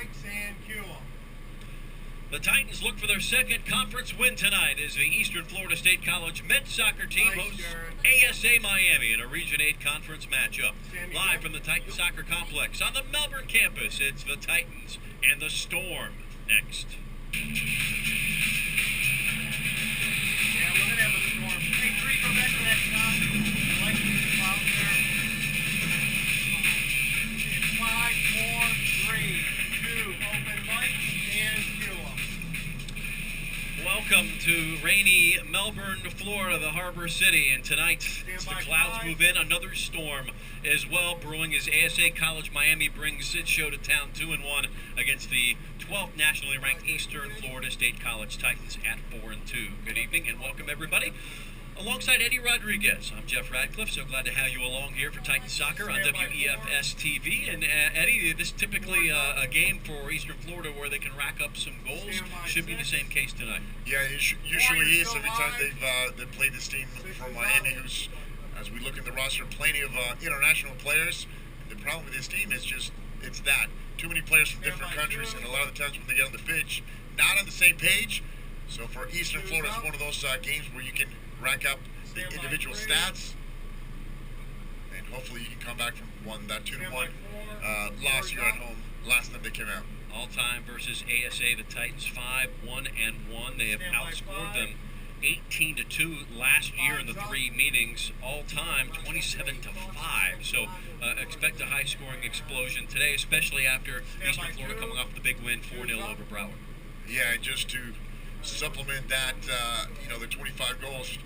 Mikes and cue 'em. The Titans look for their second conference win tonight as the Eastern Florida State College men's soccer team hosts ASA Miami in a Region 8 conference matchup. Live from the Titans Soccer Complex on the Melbourne campus, it's the Titans and the Storm next. Yeah, we're going to have a storm. Hey, 3, go back to that shot. I like you out there. It's 5, 4, 3, 2, open mics and cue 'em. Welcome to rainy Melbourne, Florida, the harbor city. And tonight, as the clouds move in, another storm as well brewing as ASA College Miami brings its show to town 2-1 against the 12th nationally ranked Eastern Florida State College Titans at 4-2. Good evening and welcome everybody. Alongside Eddie Rodriguez, I'm Jeff Radcliffe. So glad to have you along here for Titans Soccer on WEFS TV. And Eddie, this is typically a game for Eastern Florida where they can rack up some goals. Should be the same case tonight. Yeah, it usually is every time they've played this team from Miami, who's, as we look at the roster, plenty of international players. The problem with this team is just it's that too many players from different countries, and a lot of the times when they get on the pitch, not on the same page. So for Eastern Florida, it's one of those games where you can rack up the individual stats, and hopefully you can come back from that 2-1 loss here at home last time they came out. All time versus ASA, the Titans 5-1-1. They have outscored them 18-2 last year in the 3 meetings. All time 27-5. So expect a high scoring explosion today, especially after Eastern Florida coming off the big win 4-0 over Broward. Yeah, and just to supplement that, the 25 goals.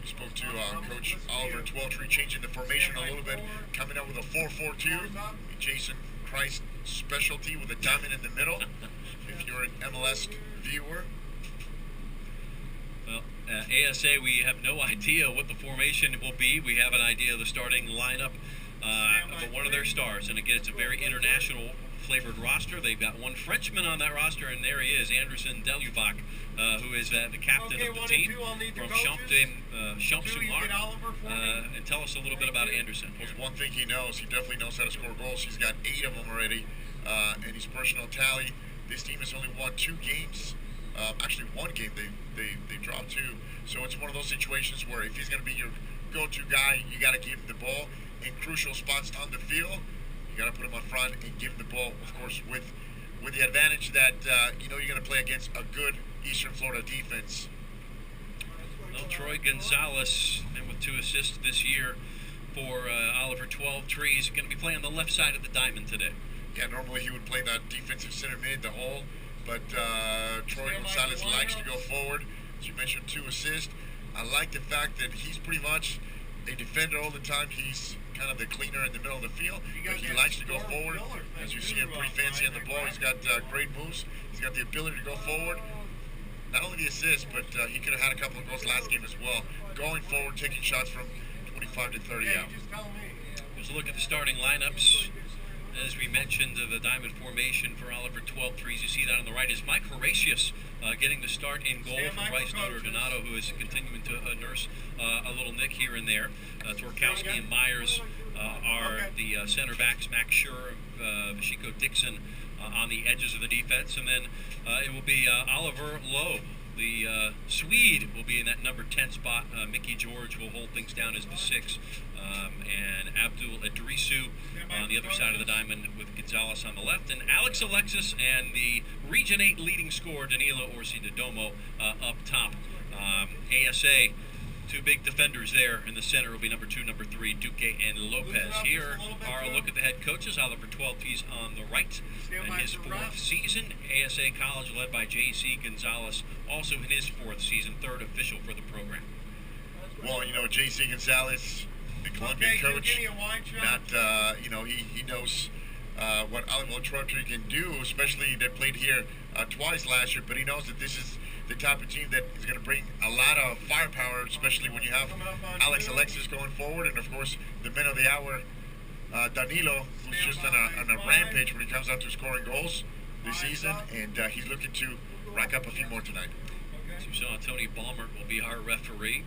We spoke to Coach Oliver Tweltree, changing the formation a little bit, coming up with a 4-4-2. Jason Christ specialty with a diamond in the middle. If you're an MLS viewer. Well, ASA, we have no idea what the formation will be. We have an idea of the starting lineup, but one of their stars, and again, it's a very international flavored roster. They've got one Frenchman on that roster, and there he is, Anderson Deluvac, who is the captain of the team from Champs-sur-Marne. And tell us a little bit about Anderson. There's one thing he knows. He definitely knows how to score goals. He's got 8 of them already, and his personal tally. This team has only won 2 games. Actually, 1 game they dropped 2. So it's one of those situations where if he's going to be your go-to guy, you got to give him the ball in crucial spots on the field. You got to put him up front and give him the ball, of course, with the advantage that you're going to play against a good Eastern Florida defense. Well, Troy Gonzalez, and with 2 assists this year for Oliver Tweltree, is going to be playing on the left side of the diamond today. Yeah, normally he would play that defensive center mid, the hole, but Troy Gonzalez likes to go forward. As you mentioned, 2 assists. I like the fact that he's pretty much a defender all the time. He's kind of the cleaner in the middle of the field, but he likes to go forward. As you see him pretty fancy on the ball. He's got great moves. He's got the ability to go forward. Not only the assist, but he could have had a couple of goals last game as well. Going forward, taking shots from 25 to 30 out. Let's look at the starting lineups. As we mentioned, the diamond formation for Oliver Tweltree, you see that on the right is Mike Horatius getting the start in goal for Bryce Donato, who is continuing to nurse a little nick here and there. Torkowski and Myers are the center backs, Max Schur, Vashiko Dixon on the edges of the defense, and then it will be Oliver Lowe. The Swede will be in that number 10 spot. Mickey George will hold things down as the 6. And Abdul Idrisu on the other side of the diamond with Gonzalez on the left. And Alex Alexis and the Region 8 leading scorer, Danilo Orsi-Domo, up top. ASA, 2 big defenders there. In the center will be number 2, number 3, Duque and Lopez. Here are a look at the head coaches. Oliver Tweltree's on the right in his 4th season. ASA College led by J.C. Gonzalez, also in his 4th season, 3rd official for the program. Well, J.C. Gonzalez, the Colombian coach, he knows what Oliver Tweltree can do, especially that played here twice last year, but he knows that this is the type of team that is going to bring a lot of firepower, especially when you have Alex Alexis going forward, and of course the man of the hour, Danilo, who's just on a rampage when he comes out to scoring goals this season, and he's looking to rack up a few more tonight. So we saw Tony Balmer will be our referee.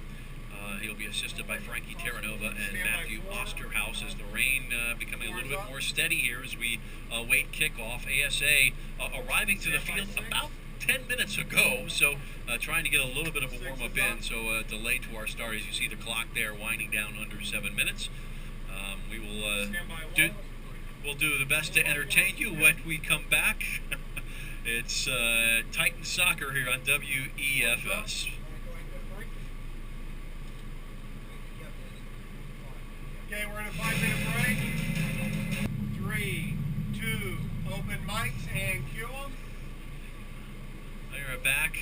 He'll be assisted by Frankie Terranova and Matthew Osterhaus as the rain becoming a little bit more steady here as we await kickoff. ASA arriving to the field about 10 minutes ago, so trying to get a little bit of a warm-up in, so delay to our start. As you see the clock there winding down under 7 minutes. We will we'll do the best to entertain you when we come back. It's Titan Soccer here on WEFS. Okay, we're in a 5-minute break. 3, 2, open mics and cue them. We are back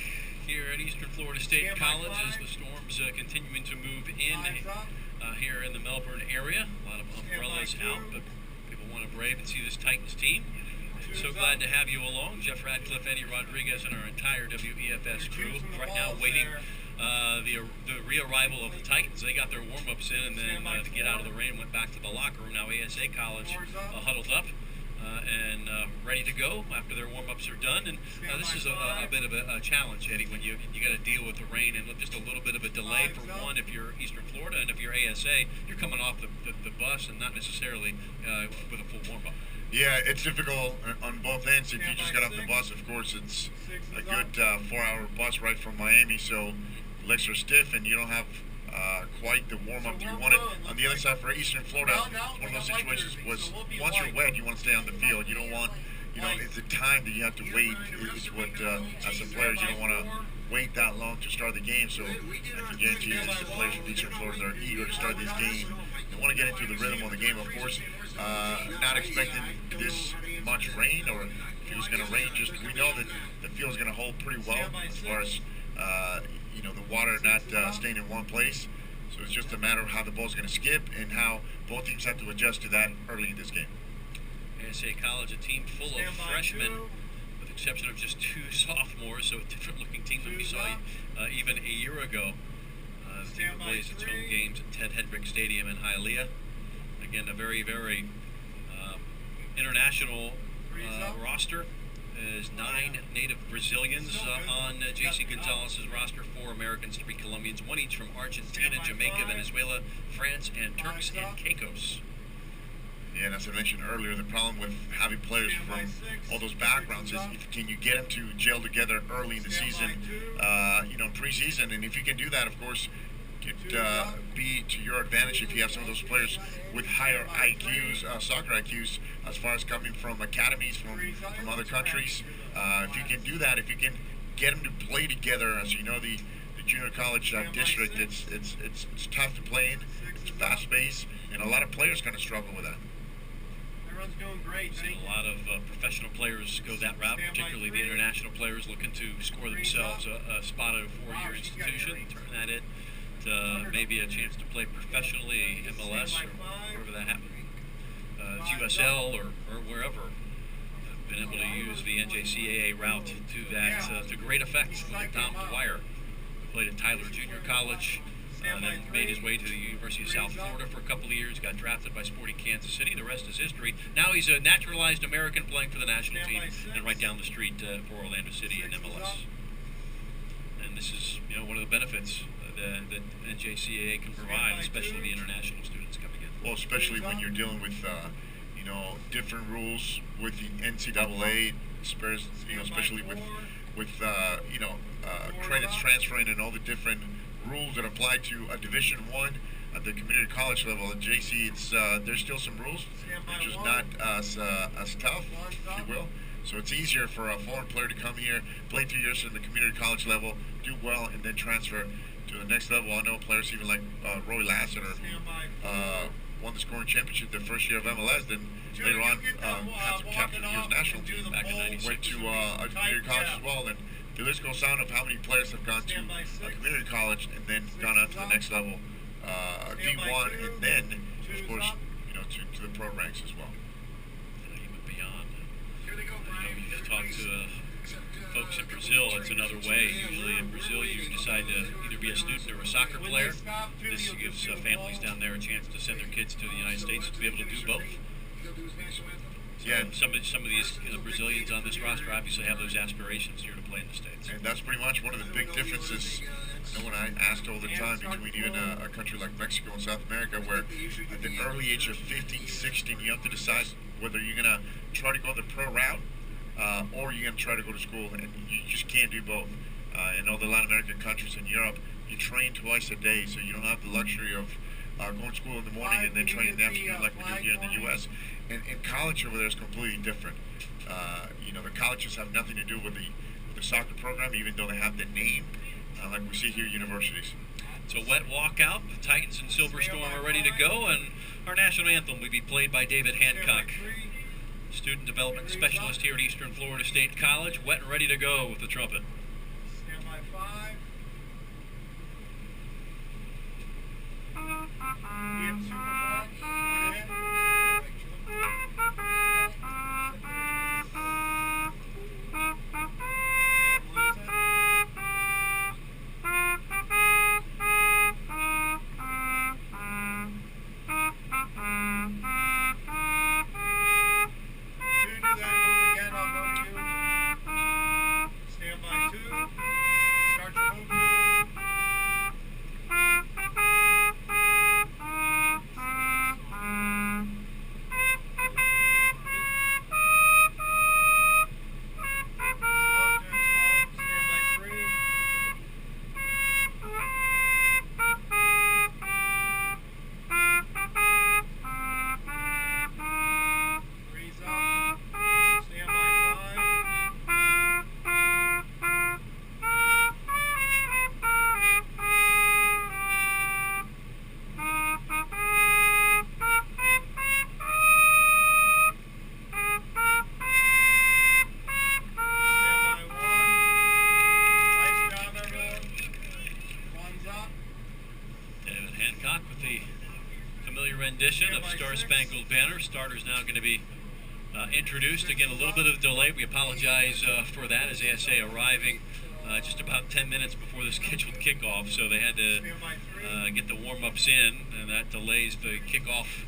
here at Eastern Florida State College as the storms continuing to move in here in the Melbourne area. A lot of umbrellas out, but people want to brave and see this Titans team. So glad to have you along. Jeff Radcliffe, Eddie Rodriguez, and our entire WEFS crew. Right now waiting the re-arrival of the Titans. They got their warm-ups in, and then to get out of the rain went back to the locker room. Now ASA College huddled up and ready to go after their warm-ups are done. And this is a bit of a challenge, Eddie, when you got to deal with the rain and just a little bit of a delay for one if you're Eastern Florida, and if you're ASA, you're coming off the bus and not necessarily with a full warm-up. Yeah, it's difficult on both ends. If you just got off the bus, of course, it's a good 4-hour bus right from Miami, so legs are stiff and you don't have quite the warm-up you wanted. On the other side, for Eastern Florida, one of those situations was once you're wet, you want to stay on the field. You don't want, it's the time that you have to wait is what, as a player, you don't want to wait that long to start the game. So I can guarantee you that the players from Eastern Florida are eager to start this game. They want to get into the rhythm of the game, of course. Not expecting this much rain, or if it was going to rain, just we know that the field is going to hold pretty well as far as the water not staying in one place. So it's just a matter of how the ball's going to skip and how both teams have to adjust to that early in this game. ASA College, a team full of freshmen, with the exception of just 2 sophomores, so a different-looking team than we saw even a year ago. The team plays its home games at Ted Hendrick Stadium in Hialeah. Again, a very, very international roster. There's 9 native Brazilians on J.C. Gonzalez's roster, 4 Americans, 3 Colombians, 1 each from Argentina, Jamaica, Venezuela, France, and Turks and Caicos. Yeah, and as I mentioned earlier, the problem with having players from all those backgrounds is can you get them to gel together early in the season, preseason, and if you can do that, of course, it could be to your advantage if you have some of those players with higher IQs, soccer IQs, as far as coming from academies from other countries. If you can do that, if you can get them to play together, as you know, the junior college district, it's tough to play in. It's fast-paced, and a lot of players kind of struggle with that. Everyone's doing great. We've seen a lot of professional players go that route, particularly the international players looking to score themselves a spot at a 4-year institution, turn that into maybe a chance to play professionally MLS or wherever that happens. USL or wherever. I've been able to use the NJCAA route to that to great effect. Look at Tom Dwyer, who played at Tyler Junior College, then made his way to the University of South Florida for a couple of years, got drafted by Sporting Kansas City. The rest is history. Now he's a naturalized American playing for the national team and right down the street for Orlando City in MLS. And this is one of the benefits that NJCAA can provide, especially the international students coming in. Well, especially when you're dealing with different rules with the NCAA, especially with credits transferring and all the different rules that apply to a Division I at the community college level. At JC, there's still some rules, which is not as tough, if you will. So it's easier for a foreign player to come here, play 2 years in the community college level, do well, and then transfer to the next level. I know players even like Roy Lassiter, won the scoring championship their first year of MLS, then later on had some captain of the U.S. national team back in '96. Went to a community college as well, and the list goes on of how many players have gone to a community college and then gone on to the next level, D1, and then, of course, to the pro ranks as well. And even beyond. You talk to folks in Brazil, it's another way. Usually in Brazil, you decide to either be a student or a soccer player. This gives families down there a chance to send their kids to the United States to be able to do both. Yeah. Some of these Brazilians on this roster obviously have those aspirations here to play in the States. And that's pretty much one of the big differences. I know when I asked all the time between even a country like Mexico and South America, where at the early age of 15, 16, you have to decide whether you're going to try to go the pro route or you're going to try to go to school, and you just can't do both. In all the Latin American countries and Europe, you train twice a day, so you don't have the luxury of going to school in the morning and then training in the afternoon like we do here in the U.S. And college over there is completely different. The colleges have nothing to do with the soccer program, even though they have the name, like we see here at universities. It's a wet walkout. The Titans and Silver Storm are ready to go, and our national anthem will be played by David Hancock, student development specialist here at Eastern Florida State College, wet and ready to go with the trumpet. Stand by 5. Ian Superbox, go ahead. Rendition of Star Spangled Banner. Starter's now going to be introduced. Again, a little bit of delay. We apologize for that, as ASA arriving just about 10 minutes before the scheduled kickoff, so they had to get the warm-ups in, and that delays the kickoff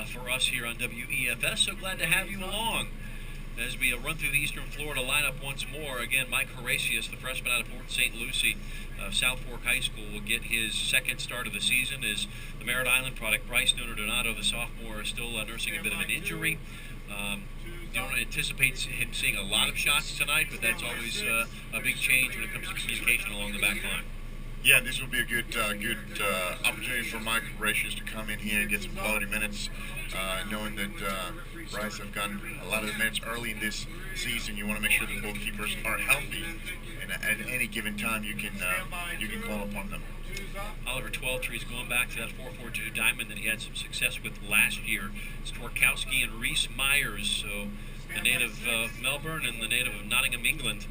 for us here on WEFS. So glad to have you along as we run through the Eastern Florida lineup once more. Again, Mike Horatius, the freshman out of Port St. Lucie, South Fork High School, will get his second start of the season. As the Merritt Island product, Bryce Donato, the sophomore, is still nursing a bit of an injury. Don't anticipate him seeing a lot of shots tonight, but that's always a big change when it comes to communication along the back line. Yeah, this will be a good opportunity for Mike Horatius to come in here and get some quality minutes, knowing that Bryce have gotten a lot of the minutes early in this season. You want to make sure the goalkeepers are healthy, and at any given time you can call upon them. Oliver Twelvetree's going back to that 4-4-2 diamond that he had some success with last year. It's Twarkowski and Reese Myers, so the native of Melbourne and the native of Nottingham, England,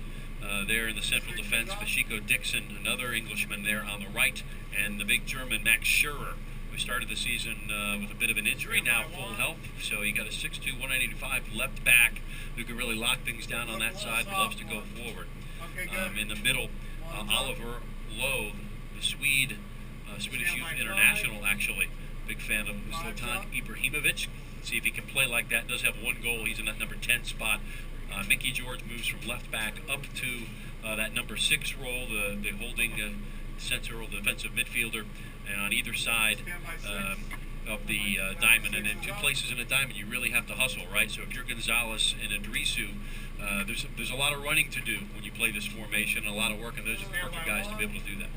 there in the central defense. Bashiko Dixon, another Englishman there on the right, and the big German Max Schurer, who started the season with a bit of an injury, now full health. So you got a 6'2", 185 left back who can really lock things down on that side, but loves to go forward. In the middle, Oliver Lowe, the Swedish Youth International, actually. Big fan of Zlatan Ibrahimovic. See if he can play like that. Does have one goal. He's in that number 10 spot. Mickey George moves from left back up to that number 6 role, the holding central defensive midfielder, and on either side of the diamond. And in two places in a diamond, you really have to hustle, right? So if you're Gonzalez and Idrisu, there's a lot of running to do when you play this formation, a lot of work, and those are the perfect guys to be able to do that.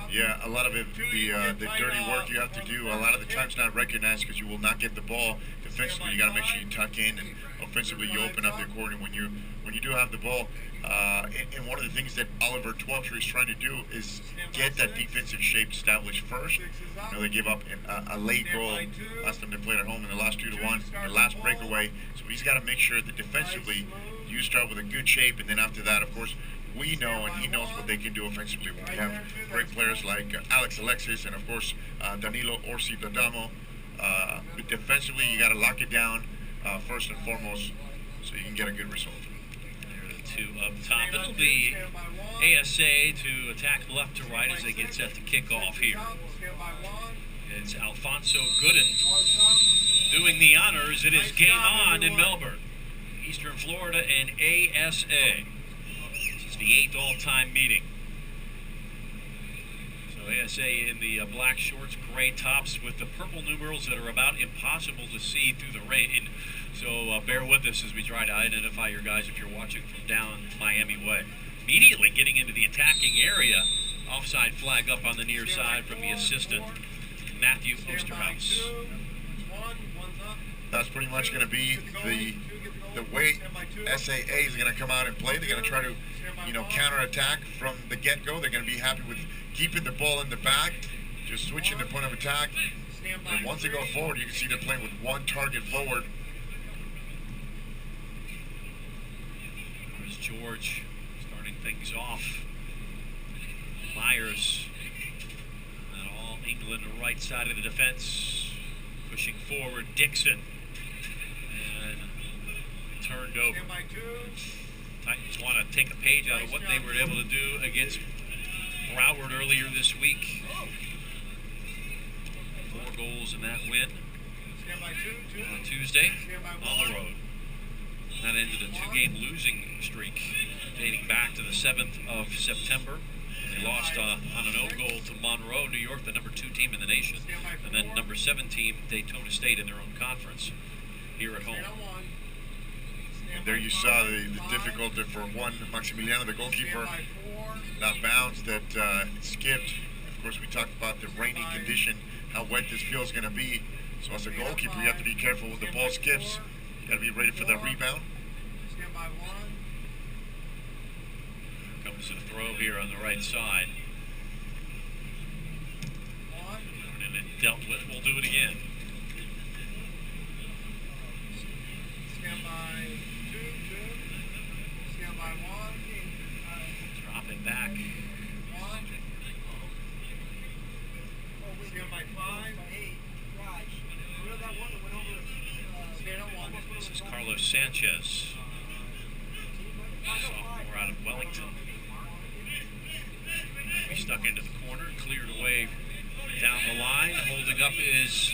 Yeah, a lot of it, the dirty work you have to do, a lot of the times not recognized because you will not get the ball. Defensively, you got to make sure you tuck in, and offensively, you open up the corner when you do have the ball. And one of the things that Oliver Twelvetree is trying to do is get that defensive shape established first. They gave up a late goal last time they played at home, and they lost 2-1, the last breakaway. So he's got to make sure that defensively you start with a good shape, and then after that, of course, we know, and he knows what they can do offensively. When we have great players like Alex Alexis and, of course, Danilo Orsi Dadamo. But defensively, you got to lock it down first and foremost so you can get a good result. There are the two up top. It'll be ASA to attack left to right as they get set to kick off here. It's Alfonso Gooden doing the honors. It is game on in Melbourne. Eastern Florida and ASA. This is the 8th all-time meeting. So ASA in the black shorts, gray tops with the purple numerals that are about impossible to see through the rain. So bear with us as we try to identify your guys if you're watching from down Miami way. Immediately getting into the attacking area, offside flag up on the near side from the assistant, Matthew Osterhouse. That's pretty much going to be the way SAA is going to come out and play. They're going to try to, counterattack from the get-go. They're going to be happy with keeping the ball in the back, just switching the point of attack. And once they go forward, you can see they're playing with one target forward. There's George starting things off. Myers, and all England right side of the defense, pushing forward. Dixon, and turned over. Titans want to take a page out of what they were able to do against Broward earlier this week. 4 goals in that win on Tuesday on the road. That ended a 2-game losing streak dating back to the 7th of September. They lost on an own goal to Monroe, New York, the number 2 team in the nation, and then number 7 team, Daytona State, in their own conference here at home. And there you saw the difficulty for Juan Maximiliano, the goalkeeper, that bounce that skipped. Of course, we talked about the rainy condition, how wet this field is going to be. So as a goalkeeper, you have to be careful when the ball skips. You got to be ready for the rebound. Comes to the throw here on the right side. And it dealt with. We'll do it again. Stand by 2, 2. Stand by 1. Drop it back. 1. Stand by 5. 8. Right. Where that one that went over? Stand on 1. This is Carlos Sanchez, sophomore out of Wellington. He stuck into the corner, cleared away down the line. Holding up is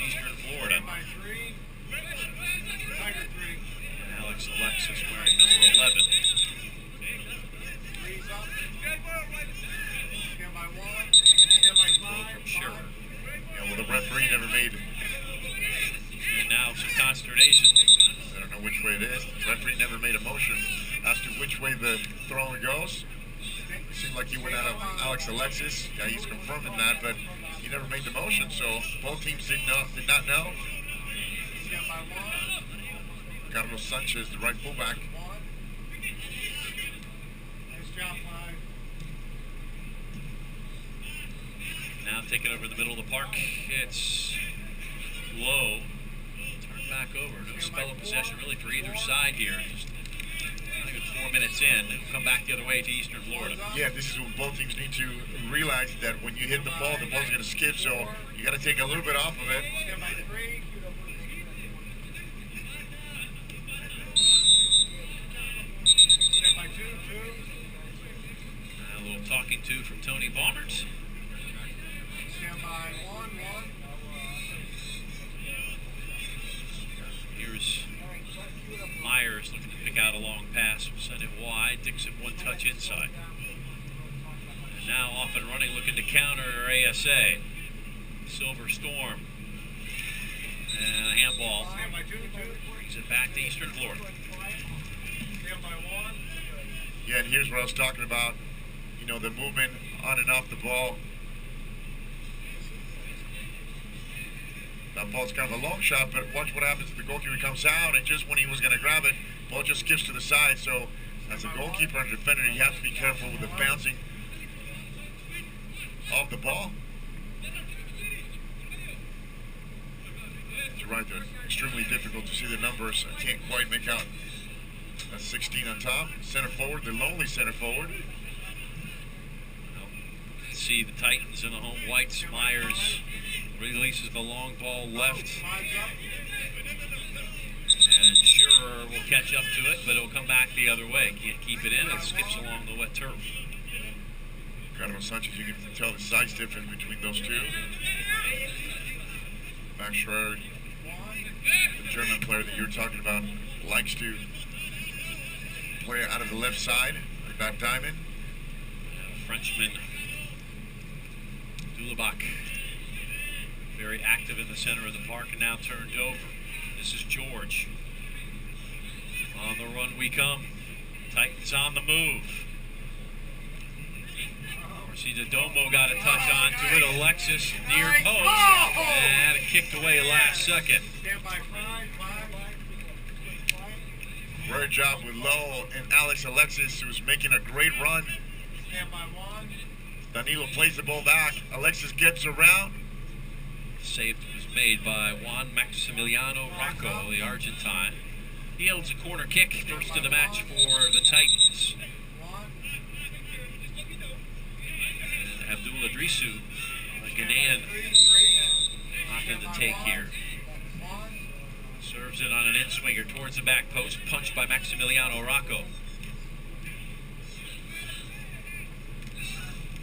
Eastern Florida. And Alex Alexis wearing number 11. From Scherer. Yeah, well, the referee never made. And now some consternation. I don't know which way it is. The referee never made a motion as to which way the throw goes. It seemed like he went out of Alex Alexis. Yeah, he's confirming that, but he never made the motion, so both teams did not know. Carlos Sanchez, the right fullback. Now taking over the middle of the park. It's low. Turn back over. No spell of possession really for either side here. Just not even 4 minutes in. It'll come back the other way to Eastern Florida. Yeah, this is what both teams need to realize, that when you hit the ball's going to skip, so you got to take a little bit off of it. A little talking to from Tony Baumert. Here's Myers looking to pick out a long pass, send it wide. Dixon one touch inside. And now off and running, looking to counter ASA. Silver Storm. And a handball. Brings it back to Eastern Florida. Yeah, and here's what I was talking about. The movement on and off the ball. That ball's kind of a long shot, but watch what happens if the goalkeeper comes out, and just when he was going to grab it, ball just skips to the side. So as a goalkeeper and defender, you have to be careful with the bouncing of the ball. You're right, they're extremely difficult to see the numbers. I can't quite make out. That's 16 on top. Center forward, the lonely center forward. See the Titans in the home whites. Myers releases the long ball left. And Scherer will catch up to it, but it'll come back the other way. Can't keep it in. It skips along the wet turf. Carlos Sanchez, you can tell the size difference between those two. Back Scherer, the German player that you're talking about likes to play out of the left side like that diamond. Frenchman Dulabach, very active in the center of the park and now turned over. This is George. On the run we come. Titans on the move. Domo got a touch on to it. Alexis near post. And it kicked away last second. Great job with Lowe and Alexis, who was making a great run. Danilo plays the ball back. Alexis gets around. Save was made by Juan Maximiliano Rocco, the Argentine. He holds a corner kick, first of the match for the Titans. And Abdul Idrisu, Ghanaian, nothing to take here. Serves it on an in-swinger towards the back post, punched by Maximiliano Rocco.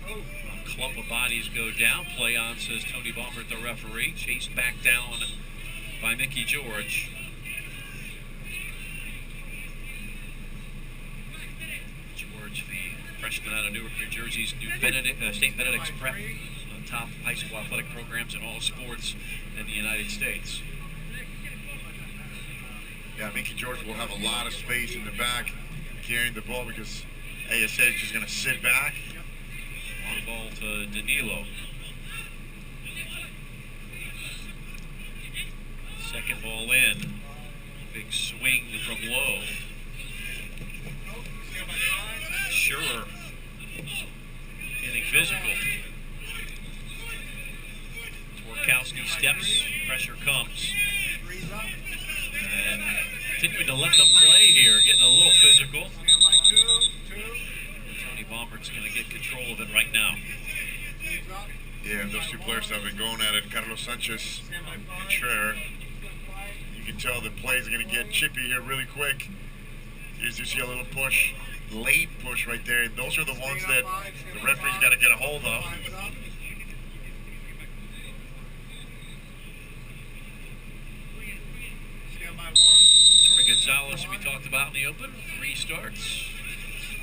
A clump of bodies go down. Play on, says Tony Baumert, the referee. Chased back down by Mickey George. George, the freshman out of Newark, New Jersey's St. Benedict's Prep, on top high school athletic programs in all sports in the United States. Yeah, Mickey George will have a lot of space in the back carrying the ball because ASA is just going to sit back. Long ball to Danilo. Second ball in. Big swing from Lowe. Sure. Getting physical. Twarkowski steps. Pressure comes. And continuing to let them play here. Getting a little physical. Tony Baumert's going to get control of it right now. Yeah, those two players have been going at it. Carlos Sanchez and Schreier. You can tell the plays are going to get chippy here really quick. You see a little push, late push right there. And those are the ones that the referee's got to get a hold of. Troy Gonzalez, we talked about in the open. 3 starts.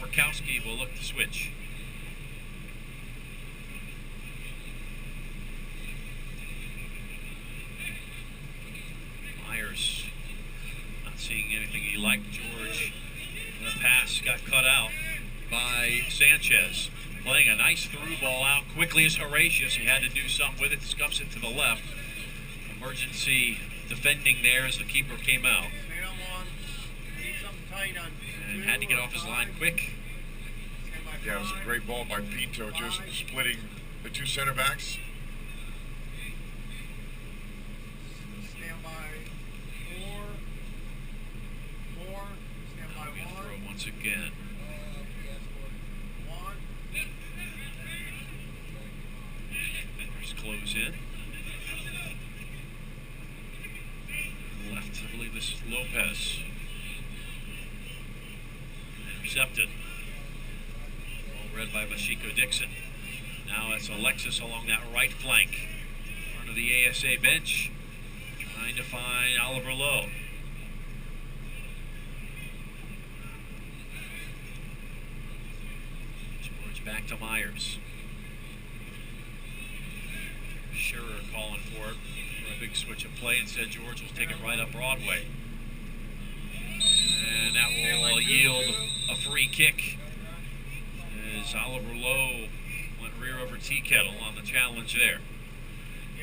Twarkowski will look to switch. Myers not seeing anything he liked. George, the pass got cut out by Sanchez. Playing a nice through ball out quickly as Horatius. He had to do something with it. Scuffs it to the left. Emergency defending there as the keeper came out. And had to get off his line quick. Yeah, it was a great ball by Pinto, just splitting the 2 center backs. Stand by 4. Stand by 1. Throw once again. 1. Defenders close in. Left, I believe this is Lopez. Intercepted. Ball read by Mashiko Dixon. Now it's Alexis along that right flank. In front of the ASA bench. Trying to find Oliver Lowe. George back to Myers. Schurer calling for it. A big switch of play. Instead, George will take it right up Broadway. And that will yield a free kick as Oliver Lowe went rear over Tea Kettle on the challenge there.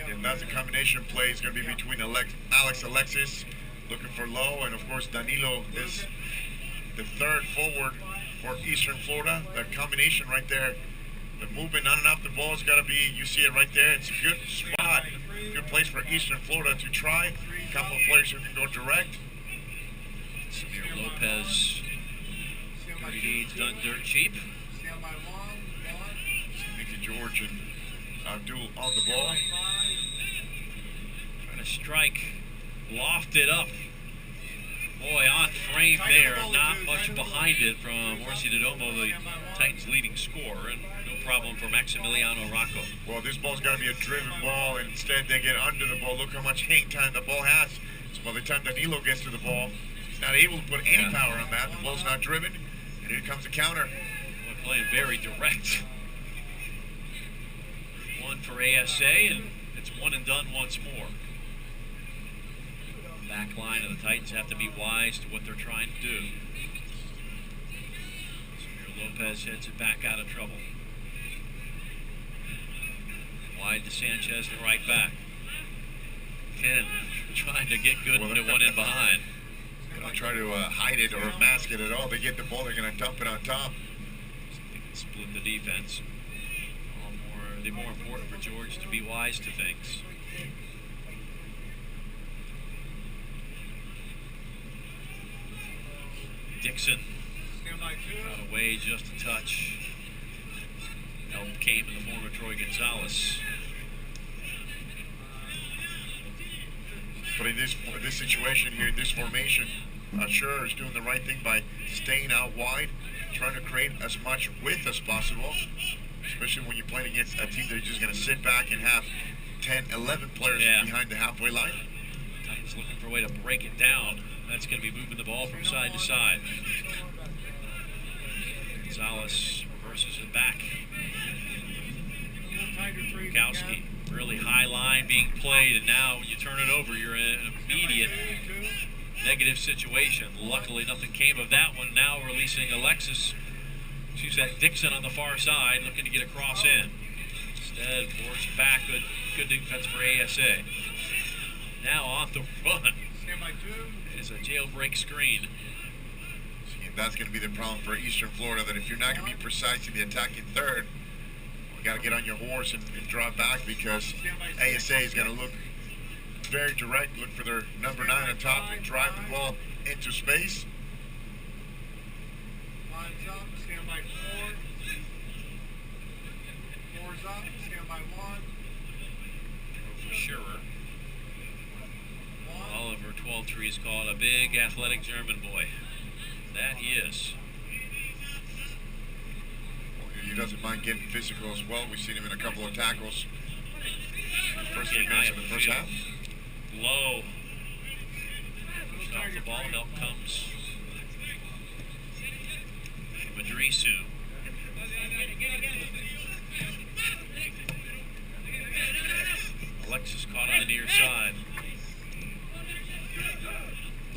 And that's a combination play. It's going to be between Alexis looking for Lowe, and of course Danilo is the third forward for Eastern Florida. That combination right there, the movement on and off the ball has got to be, you see it right there. It's a good spot. Good place for Eastern Florida to try. A couple of players who can go direct. Samir Lopez, dirty deeds done dirt cheap. Mickey George and Abdul on the ball. Trying to strike, lofted up. Boy, on frame there, not much behind it from Orsi Domo, the Titans' leading scorer, and no problem for Maximiliano Rocco. Well, this ball's got to be a driven ball, and instead they get under the ball. Look how much hang time the ball has. So by the time Danilo gets to the ball, he's not able to put any power on that. The ball's not driven, and here comes the counter. We're playing very direct. One for ASA, and it's one and done once more. Back line of the Titans have to be wise to what they're trying to do. Samir Lopez heads it back out of trouble. Wide to Sanchez, the right back. Ken trying to get good when they one in behind. They don't try to hide it or mask it at all. They get the ball, they're going to dump it on top. So they can split the defense. The more important for George to be wise to things. Dixon got away just a touch. Help came in the form of Troy Gonzalez. But in this situation here, in this formation, Scherer is doing the right thing by staying out wide, trying to create as much width as possible, especially when you're playing against a team that is just going to sit back and have 10, 11 players behind the halfway line. Titans looking for a way to break it down. That's going to be moving the ball from side to side. Gonzalez reverses it back. Bukowski, really high line being played, and now when you turn it over, you're in an immediate negative situation. Luckily, nothing came of that one. Now releasing Dixon on the far side, looking to get a cross in. Instead, forced back. Good defense for ASA. Now on the run is a jailbreak screen. And that's going to be the problem for Eastern Florida, that if you're not going to be precise in the attacking third, you got to get on your horse and draw back, because ASA is going to look very direct, look for their number 9 on top and drive the ball into space. Lines up, stand by 4. 4's up, stand by 1. For sure. Oliver 12-3 is called a big athletic German boy. That he is. He doesn't mind getting physical as well. We've seen him in a couple of tackles. First 3 minutes of the first half. Low. Pushed off the ball. Help comes Madrisu. Alexis caught on the near side.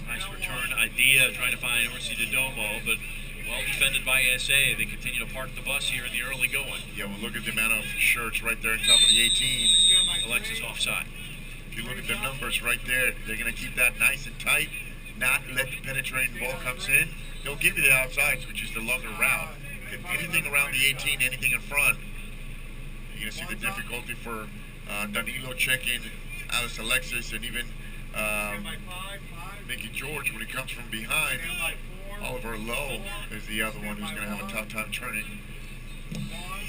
Nice return idea, trying to find Orsi Domo, but well defended by ASA. They continue to park the bus here in the early going. Yeah, well, look at the amount of shirts right there on top of the 18. Alexis offside. If you look at the numbers right there, they're going to keep that nice and tight, not let the penetrating ball comes in. They'll give you the outsides, which is the longer route. If anything around the 18, anything in front, you're going to see the difficulty for Danilo checking Alice Alexis, and even Mickey George when he comes from behind. Oliver Lowe is the other one who's going to have a tough time turning.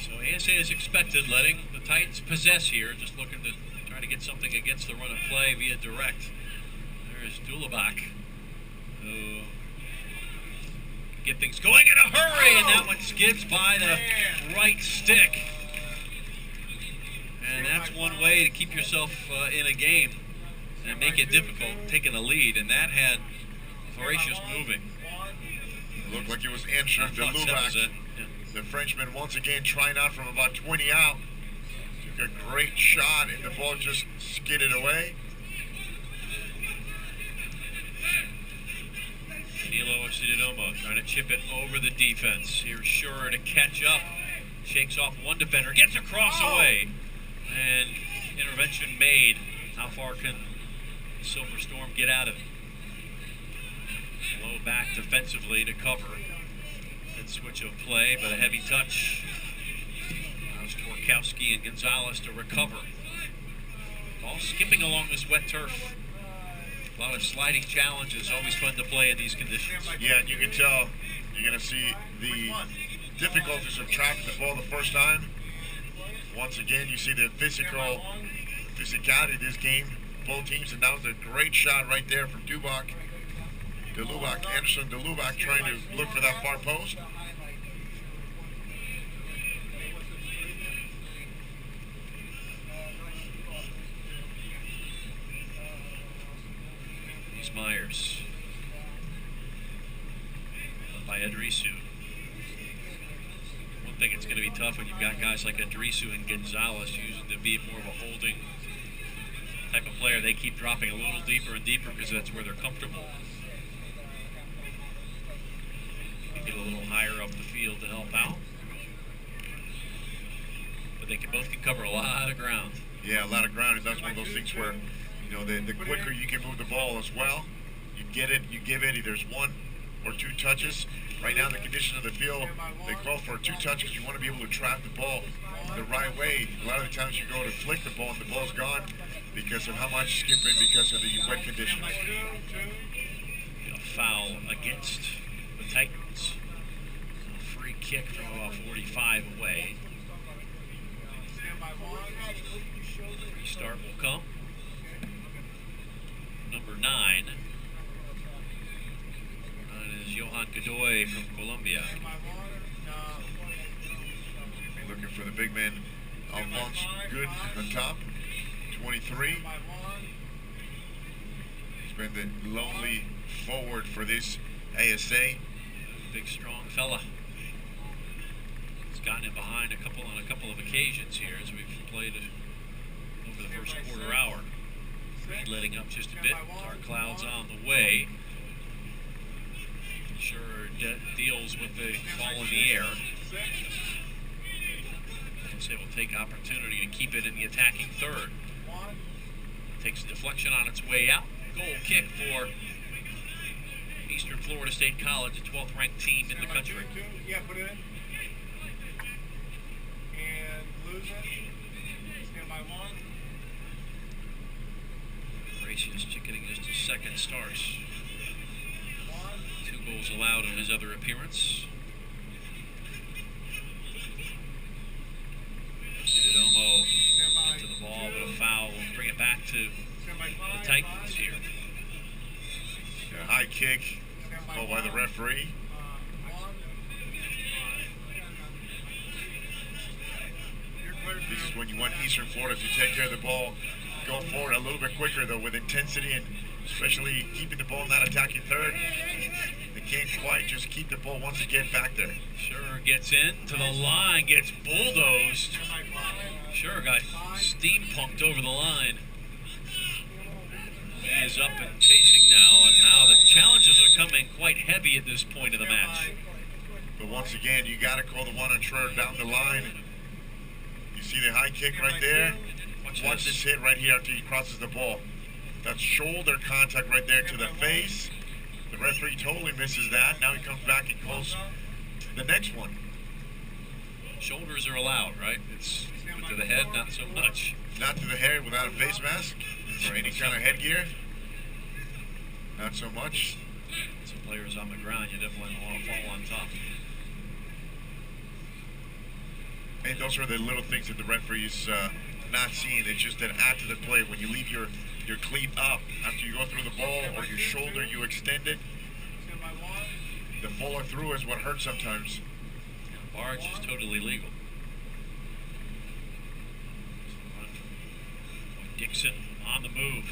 So ASA is expected, letting the Titans possess here, just looking to try to get something against the run of play via direct. There's Dulabak, who can get things going in a hurry, and that one skids by the right stick. And that's one way to keep yourself in a game and make it difficult, taking a lead, and that had Horatius moving. It looked like it was answering to Lubac. The Frenchman once again trying out from about 20 out. Took a great shot, and the ball just skidded away. Danilo Ocidomo trying to chip it over the defense. Here's Scherer to catch up. Shakes off one defender, gets across away. And intervention made. How far can Silver Storm get out of it? Low back defensively to cover. Good switch of play, but a heavy touch. Allows Torkowski and Gonzalez to recover. Ball skipping along this wet turf. A lot of sliding challenges. Always fun to play in these conditions. Yeah, and you can tell you're going to see the difficulties of tracking the ball the first time. Once again, you see the physicality of this game, both teams, and that was a great shot right there from Dubak. Anderson Dulubac trying to look for that far post. Myers. By Idrisu. One thing it's going to be tough when you've got guys like Idrisu and Gonzalez using to be more of a holding type of player. They keep dropping a little deeper and deeper because that's where they're comfortable. Get a little higher up the field to help out. But they both can cover a lot of ground. Yeah, a lot of ground, and that's one of those things where, you know, the quicker you can move the ball as well, you get it, you give it, either there's 1 or 2 touches. Right now, the condition of the field, they call for 2 touches. You want to be able to trap the ball the right way. A lot of the times you go to flick the ball and the ball's gone because of how much skipping, because of the wet conditions. A foul against the Titans. A free kick from about 45 away. Restart will come. Number 9. Is Johan Godoy from Colombia. Looking for the big man, Alphonse Good on top, 23. He's been the lonely forward for this ASA. Big, strong fella. He's gotten it behind on a couple of occasions here as we've played over the first quarter hour. Letting up just a bit. Dark clouds on the way. Sure deals with the ball in the air. Say will take opportunity to keep it in the attacking third. Takes a deflection on its way out. Goal kick for Eastern Florida State College, the 12th ranked team in the country. Yeah, put it in. And lose it. Stand by 1. Gracious getting just his second starts. 2 goals allowed in his other appearance. Domo into the ball, but a foul will bring it back to the Titans here. A high kick called by the referee. This is when you want Eastern Florida to take care of the ball, go forward a little bit quicker though, with intensity, and especially keeping the ball in that attacking third. They can't quite just keep the ball once they get back there. Sure gets in to the line, gets bulldozed. Sure got steampunked over the line. He is up and chasing now, and now the challenges are coming quite heavy at this point of the match. But once again, you got to call the one on Schroeder down the line. You see the high kick right there? Watch this hit right here after he crosses the ball. That's shoulder contact right there to the face. The referee totally misses that. Now he comes back and calls the next one. Shoulders are allowed, right? It's to the head, not so much. Not to the head without a face mask or any kind of headgear. Not so much. Some players on the ground, you definitely don't want to fall on top. And those are the little things that the referee's not seeing. It's just that after the play, when you leave your cleat up, after you go through the ball or your shoulder, you extend it. The follow through is what hurts sometimes. Yeah, barge is totally legal. Dixon on the move.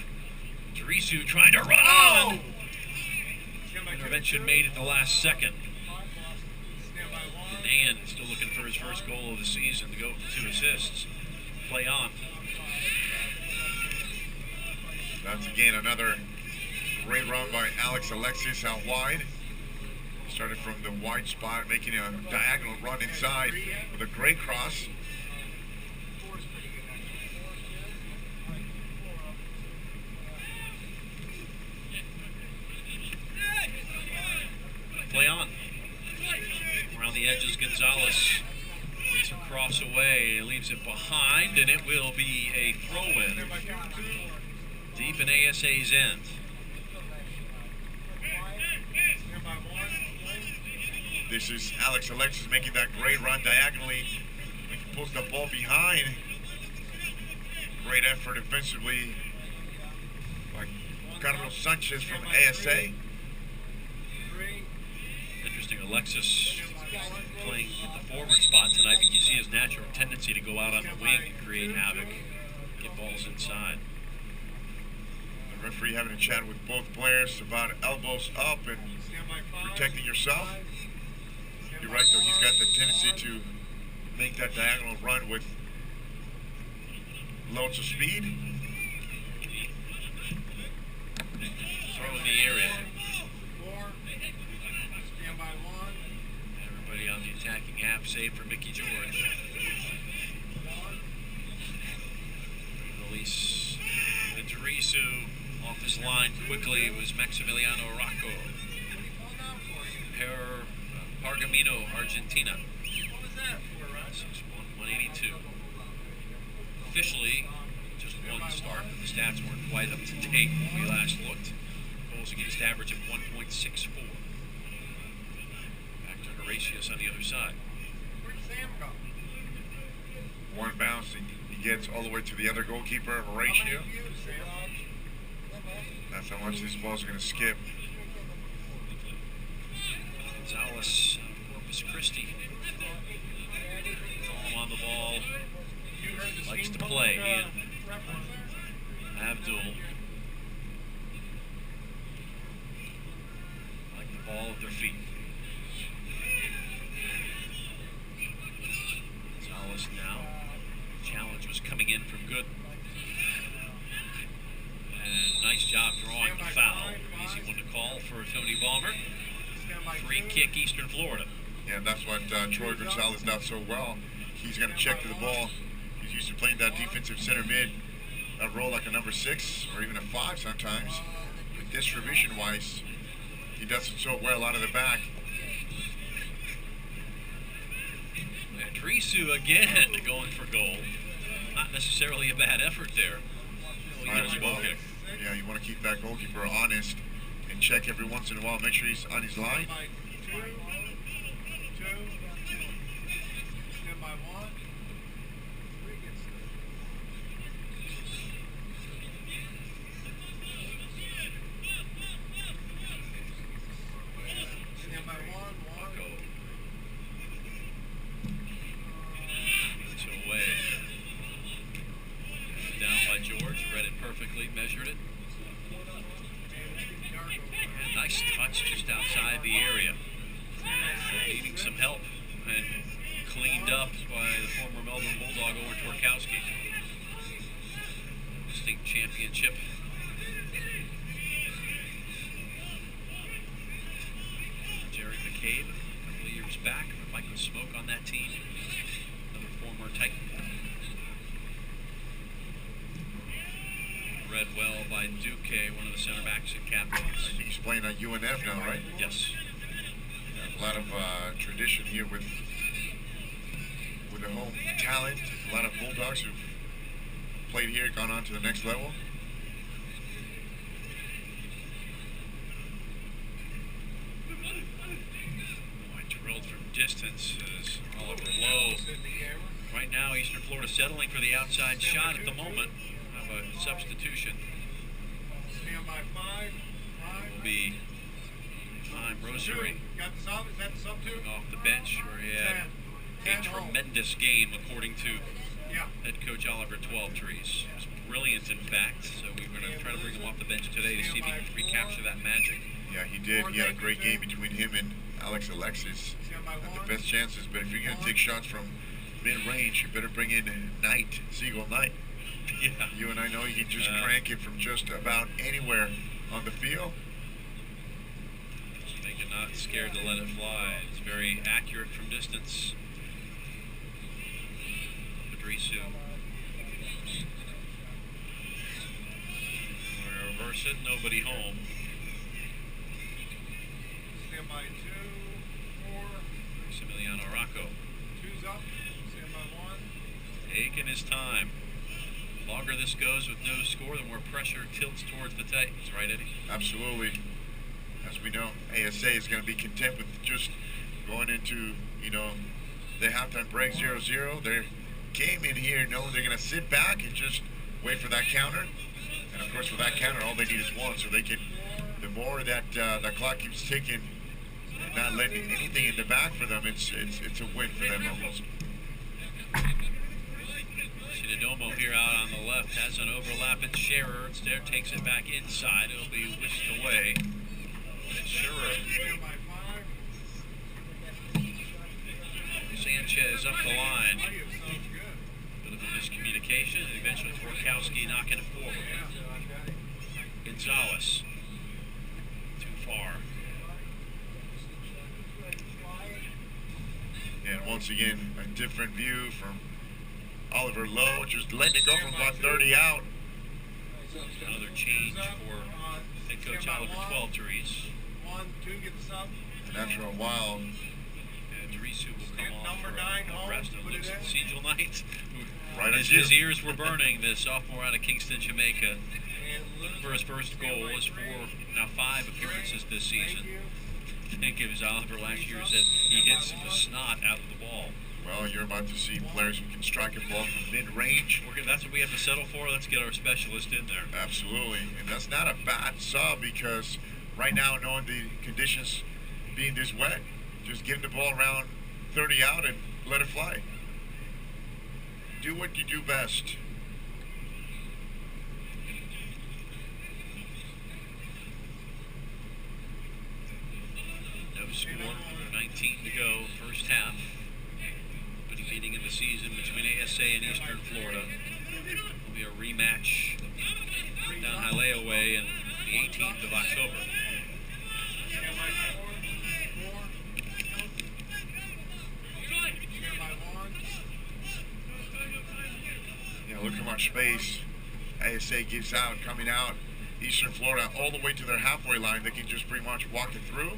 Idrisu trying to run on. Intervention made at the last second. Dan still looking for his first goal of the season to go for 2 assists. Play on. That's again another great run by Alex Alexis out wide. Started from the wide spot, making a diagonal run inside with a great cross. Play on. Around the edges, Gonzalez gets a cross away, leaves it behind, and it will be a throw-in deep in ASA's end. This is Alex Alexis making that great run diagonally. He pulls the ball behind. Great effort defensively by Carlos Sanchez from ASA. Interesting, Alexis playing at the forward spot tonight, but you see his natural tendency to go out on the wing and create havoc, get balls inside. The Referee having a chat with both players about elbows up and protecting yourself. You're right, though. He's got the tendency to make that diagonal run with loads of speed. Throw in the area. Everybody on the attacking half, save for Mickey George. Release Idrisu off his line quickly was Maximiliano Rocco. Pargamino, Argentina. 6'1", 182. Officially, just one start, but the stats weren't quite up to date when we last looked. Goals against average of 1.64. Back to Horatius on the other side. Where'd Sam go? One bounce, he gets all the way to the other goalkeeper, Horatio. That's how much this ball's going to skip. Gonzalez, Corpus Christi. All on the ball. Likes to play. Ian Abdul. Like the ball at their feet. Gonzalez now. Challenge was coming in from Good. And nice job drawing the foul. Easy one to call for Tony Ballmer. Free kick, Eastern Florida. Yeah, that's what Troy Gonzalez does so well. He's going to check to the ball. He's used to playing that defensive center mid, a role like a number 6 or even a 5 sometimes. But distribution-wise, he does it so well out of the back. And Idrisu again going for goal. Not necessarily a bad effort there. Might as well. Yeah, you want to keep that goalkeeper honest and check every once in a while. Make sure he's on his line. Perfectly measured it. And nice touch just outside the area. Needing some help and cleaned up by the former Melbourne Bulldog Owen Torkowski. State championship. Jerry McCabe, a couple of years back. Michael Smoke on that team. Another former Titan. Read well by Duque, one of the center backs at Capitals. I think he's playing at UNF now, right? Yes. A lot of tradition here with the home talent. A lot of Bulldogs who've played here, gone on to the next level. Boy, drilled from distance is Oliver Lowe. Right now, Eastern Florida settling for the outside shot at the moment. A substitution. Stand by 5. Will be time Rosary Got the sub? Is that the sub 2? off the bench, where he had a tremendous game according to head coach Oliver Twelvetrees. It was brilliant, in fact. So we're going to try to bring him off the bench today to see if he can recapture that magic. Yeah, he did. He had a great game between him and Alex Alexis. Had the best chances, but if you're going to take shots from mid-range, you better bring in Knight, Siegel Knight. Yeah. You and I know you can just crank it from just about anywhere on the field. Just make it not scared to let it fly. It's very accurate from distance. Idrisu. We reverse it, nobody home. Stand by 2, 4. Maximiliano Rocco. 2's up. Stand by 1. Taking his time. The longer this goes with no score, the more pressure tilts towards the Titans, right, Eddie? Absolutely. As we know, ASA is going to be content with just going into, the halftime break 0-0. They came in here knowing they're going to sit back and just wait for that counter. And of course, for that counter, all they need is one. So they can, the more that the clock keeps ticking and not letting anything in the back for them, it's a win for them almost. She Domo here out on the left has an overlap at Scherer. Instead takes it back inside. It'll be whisked away. It's Scherer. Sanchez up the line. Bit of a miscommunication. Eventually Borkowski knocking it forward. Gonzalez. Too far. And once again, a different view from Oliver Lowe, just letting it go from about 30 out. Another change for head coach Oliver 12 Trees. 1, 2, get the sub. And after a while, Dreesu will come off for a rest and looks at Cecil Knight. Right As his ears were burning, the sophomore out of Kingston, Jamaica. For his first goal, his 5 appearances this season. I think it was Oliver last year said he hits the snot out of the ball. well, you're about to see players who can strike a ball from mid-range. That's what we have to settle for. Let's get our specialist in there. Absolutely, and that's not a bad sub because right now, knowing the conditions being this wet, just getting the ball around 30 out and let it fly. Do what you do best. No score, 19 to go, first half. Opening meeting in the season between ASA and Eastern Florida. Will be a rematch down Hialeah way in the 18th of October. Yeah, look how much space ASA gives out, coming out Eastern Florida all the way to their halfway line. They can just pretty much walk it through.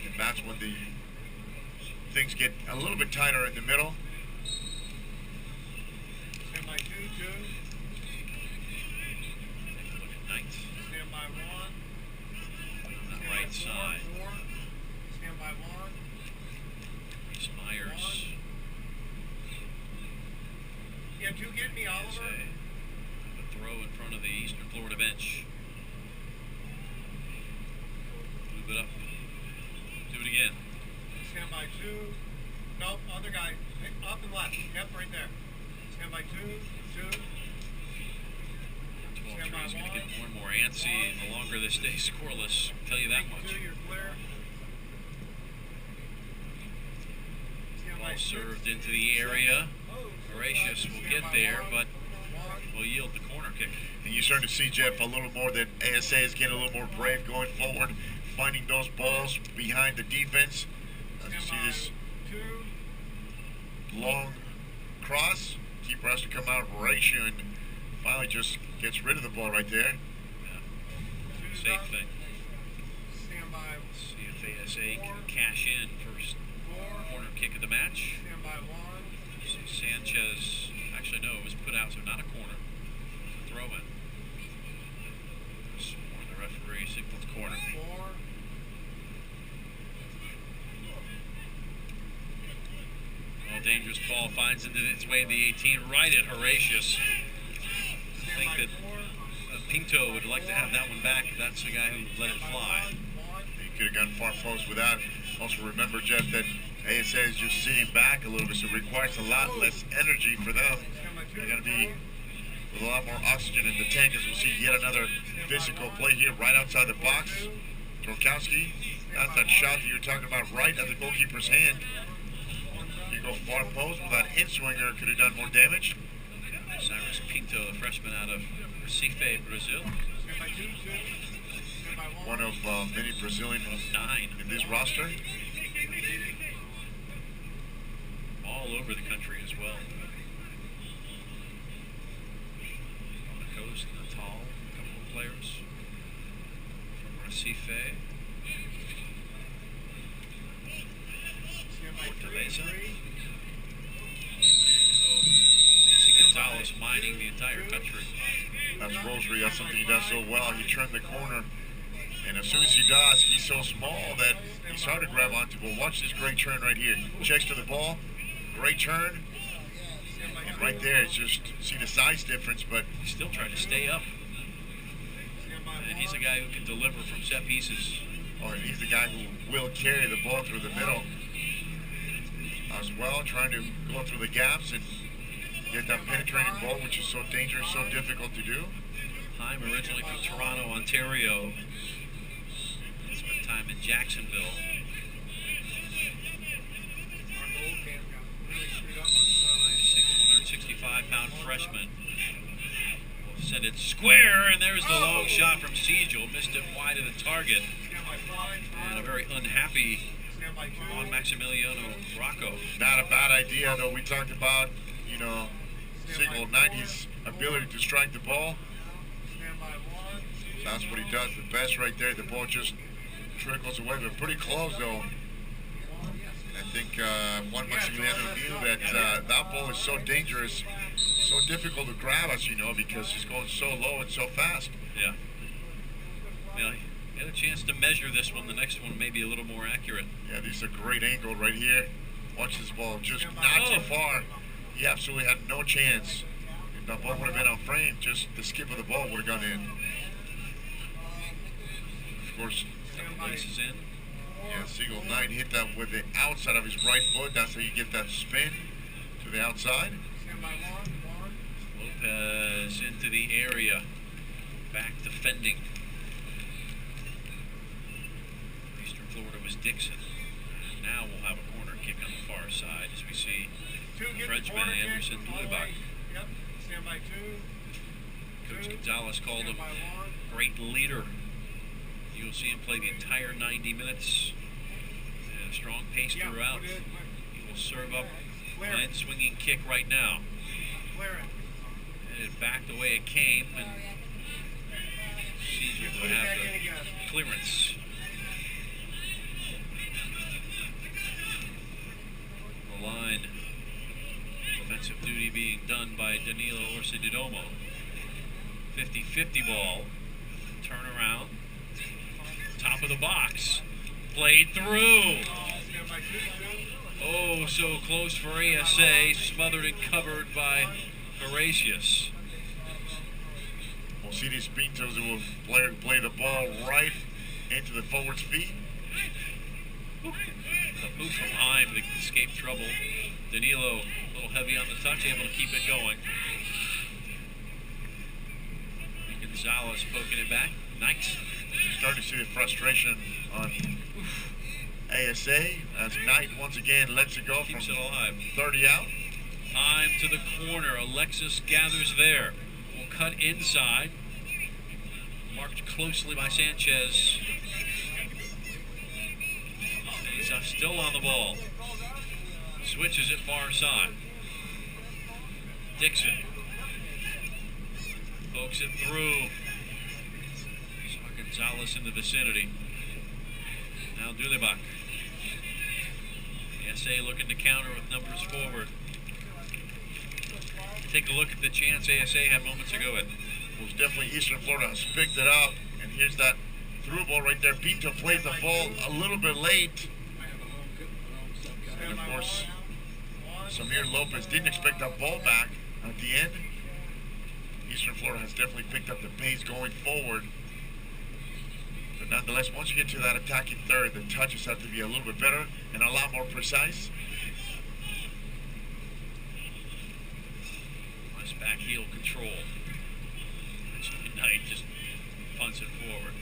And that's when the things get a little bit tighter in the middle. Stand by 2, 2. Look at Knight. Stand by 1. On the right side. 4. Stand by 1. Myers. Yeah, 2 get me, Oliver. A throw in front of the Eastern Florida bench. Move it up. Do it again. Stand by 2. Nope, other guy. Up and left. Yep, right there. Stand by 2, 2. 12 Trees going to get more and more antsy the longer this stays scoreless. I'll tell you that much. 2, you're clear. Stand by Ball 6. served into the area. Horatius will get there, but will yield the corner kick. And you're starting to see, Jeff, a little more that ASA is getting a little more brave going forward, finding those balls behind the defense. You see this long cross. Keeper has to come out, Horatio, and finally just gets rid of the ball right there. Yeah. Safe thing. Stand by. See if ASA can cash in first corner kick of the match. Stand by 1. See Sanchez, actually no, it was put out, so not a corner. It was a throw-in. Sworn the referee signaled corner. 4. Well, dangerous ball finds its way into the 18, right at Horatius. I think that Pinto would like to have that one back. That's the guy who let it fly. He could have gone far post with that. Also remember, Jeff, that ASA is just sitting back a little bit, so it requires a lot less energy for them. They're going to be with a lot more oxygen in the tank, as we'll see yet another physical play here right outside the box. Borkowski, that's that shot that you're talking about right at the goalkeeper's hand. You go far post with that in-swinger, could have done more damage. Cyrus Pinto, a freshman out of Recife, Brazil. One of many Brazilians 9 in this roster. All over the country as well. On the coast, Natal, a couple of players from Recife. Fortaleza. So, Casey Gonzalez mining the entire country. That's Rosary. That's something he does so well. He turned the corner, and as soon as he does, he's so small that he's hard to grab onto. But watch this great turn right here. Checks to the ball. Great turn. And right there, it's just, see the size difference, but He's still trying to stay up. And he's a guy who can deliver from set pieces. he's the guy who will carry the ball through the middle as well, trying to go through the gaps and get that penetrating ball, which is so dangerous, so difficult to do. Heim originally from Toronto, Ontario. Spent time in Jacksonville. 165-pound freshman. Will send it square, and there's the long shot from Siegel. Missed it wide of the target. And a very unhappy Juan Maximiliano Rocco. Not a bad idea, though. We talked about, Siegel 90's ability to strike the ball. That's what he does the best right there. The ball just trickles away, but pretty close, though. I think Juan Maximiliano knew that that ball is so dangerous, so difficult to grab, as you know, because he's going so low and so fast. Yeah. Yeah, he had a chance to measure this one. The next one may be a little more accurate. Yeah, this is a great angle right here. Watch this ball, just not too far. He absolutely had no chance. If that ball would have been on frame, just the skip of the ball would have gone in. Of course, Laces in. yeah, Siegel 9 hit that with the outside of his right foot. That's how you get that spin to the outside. Lopez into the area. Back defending. Eastern Florida was Dixon. And now we'll have a corner kick on the far side as we see Frenchman Anderson Lubach. Yep. Stand by 2. Coach Gonzalez called him great leader. You'll see him play the entire 90 minutes. And a strong pace throughout. He will serve up an swinging kick right now. And it back the way it came, and Caesar will have the clearance. The line. Defensive duty being done by Danilo Orsididomo. 50-50 ball. Turn around. Top of the box. Played through. Oh, so close for ASA. Smothered and covered by Horatius. We'll see these Pintos who will play the ball right into the forward's feet. The boot from Heim to escape trouble. Danilo a little heavy on the touch, able to keep it going. Gonzalez poking it back. Nice. You're starting to see the frustration on ASA as Knight once again lets it go Keeps from it alive. 30 out. Heim to the corner. Alexis gathers there. Will cut inside. Marked closely by Sanchez. He's still on the ball. Switches it far side. Dixon. Pokes it through. Saw Gonzalez in the vicinity. Now Dulibak. ASA looking to counter with numbers forward. Take a look at the chance ASA had moments ago. It was definitely Eastern Florida has picked it up, and here's that through ball right there. Pinto plays the ball a little bit late. And of course, Samir Lopez didn't expect that ball back at the end. Eastern Florida has definitely picked up the pace going forward. But nonetheless, once you get to that attacking third, the touches have to be a little bit better and a lot more precise. Nice back heel control. Knight just punts it forward.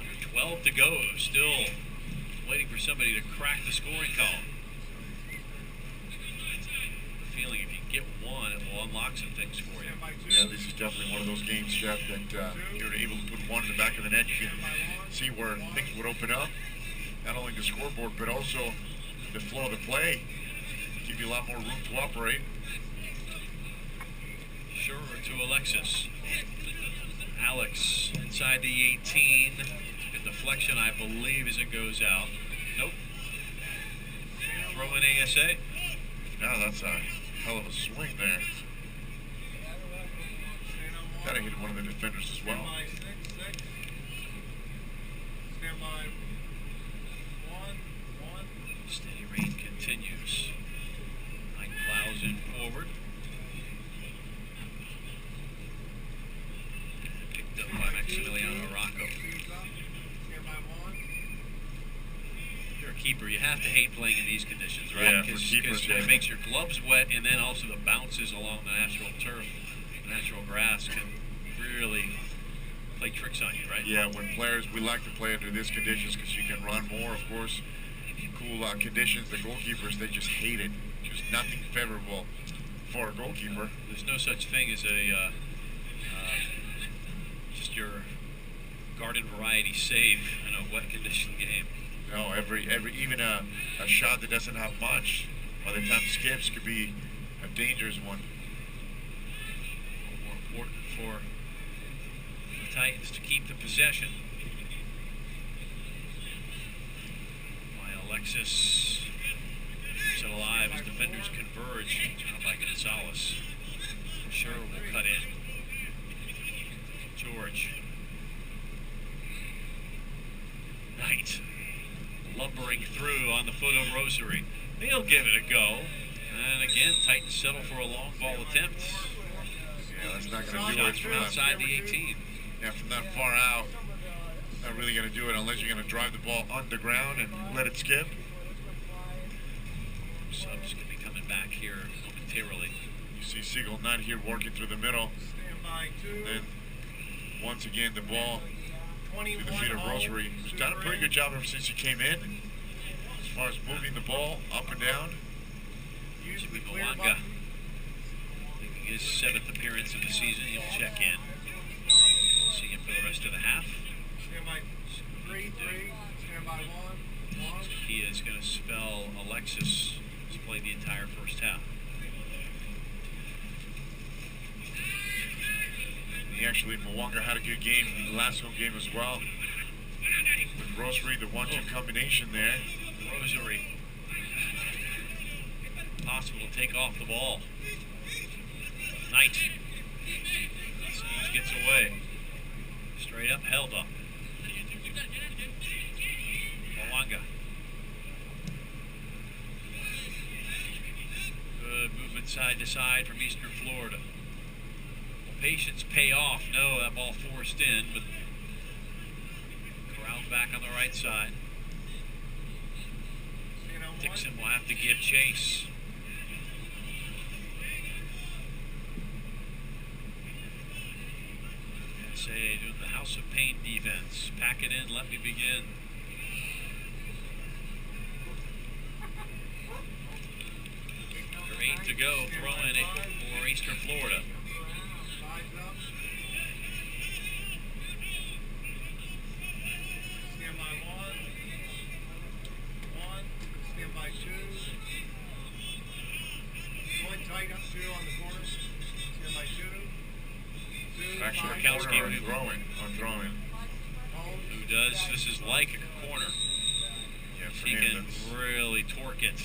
Under 12 to go, still waiting for somebody to crack the scoring column. Feeling if you get one, it will unlock some things for you. Yeah, this is definitely one of those games, Jeff, that you're able to put one in the back of the net. You can see where things would open up. Not only the scoreboard, but also the flow of the play. Give you a lot more room to operate. Sure to Alexis. Alex inside the 18. A deflection, I believe, as it goes out. Nope. Throw in ASA. Now that's a hell of a swing there. Gotta hit one of the defenders as well. Steady rain continues. Mike plows in forward. Picked up by Maximiliano Rocco. Here keeper, you have to hate playing in these conditions, right? Yeah, for keepers, it makes your gloves wet, and then also the bounces along the natural turf, the natural grass can really play tricks on you, right? Yeah, when players, we like to play under these conditions because you can run more, of course. Cool conditions. The goalkeepers, they just hate it. Just nothing favorable for a goalkeeper. There's no such thing as a just your garden variety save in a wet condition game. No, even a shot that doesn't have much, by the time it skips, could be a dangerous one. More important for the Titans to keep the possession. Alexis keeps it alive as defenders converge. Job by Gonzalez. Sure will cut in. George. Knight lumbering through on the foot of Rosary. They'll give it a go. And again, Titans settle for a long ball attempt. Yeah, that's not going to do it. Shots from outside the 18. Yeah, from that far out. Not really going to do it unless you're going to drive the ball underground and let it skip. Subs could be coming back here momentarily. You see Siegel not here working through the middle. Then, once again, the ball to the feet of Rosary, who's done a pretty good job ever since he came in, as far as moving the ball up and down. Jimmy Mwanga, making his 7th appearance of the season. He'll check in. See him for the rest of the half. Stand by 3, stand by 1. He is going to spell Alexis to play the entire first half. Mwanga had a good game in the last home game as well. With Rosary, the 1-2 combination there. Rosary. Possible to take off the ball. Knight. Siege gets away. Straight up, held up. Mwanga. Good movement side to side from Eastern Florida. Will patience pay off? No, that ball forced in, but corralled back on the right side. Dixon will have to give chase. Say, doing the House of Pain defense. Pack it in, let me begin. Under 8 to go, throwing it for Eastern Florida. Stand by 1. Stand by 2. Going tight up 2 on the corner. Stand by 2. Actually, Kowski on throwing. Who does? This is like a corner. Yeah, for He him, can that's really torque it.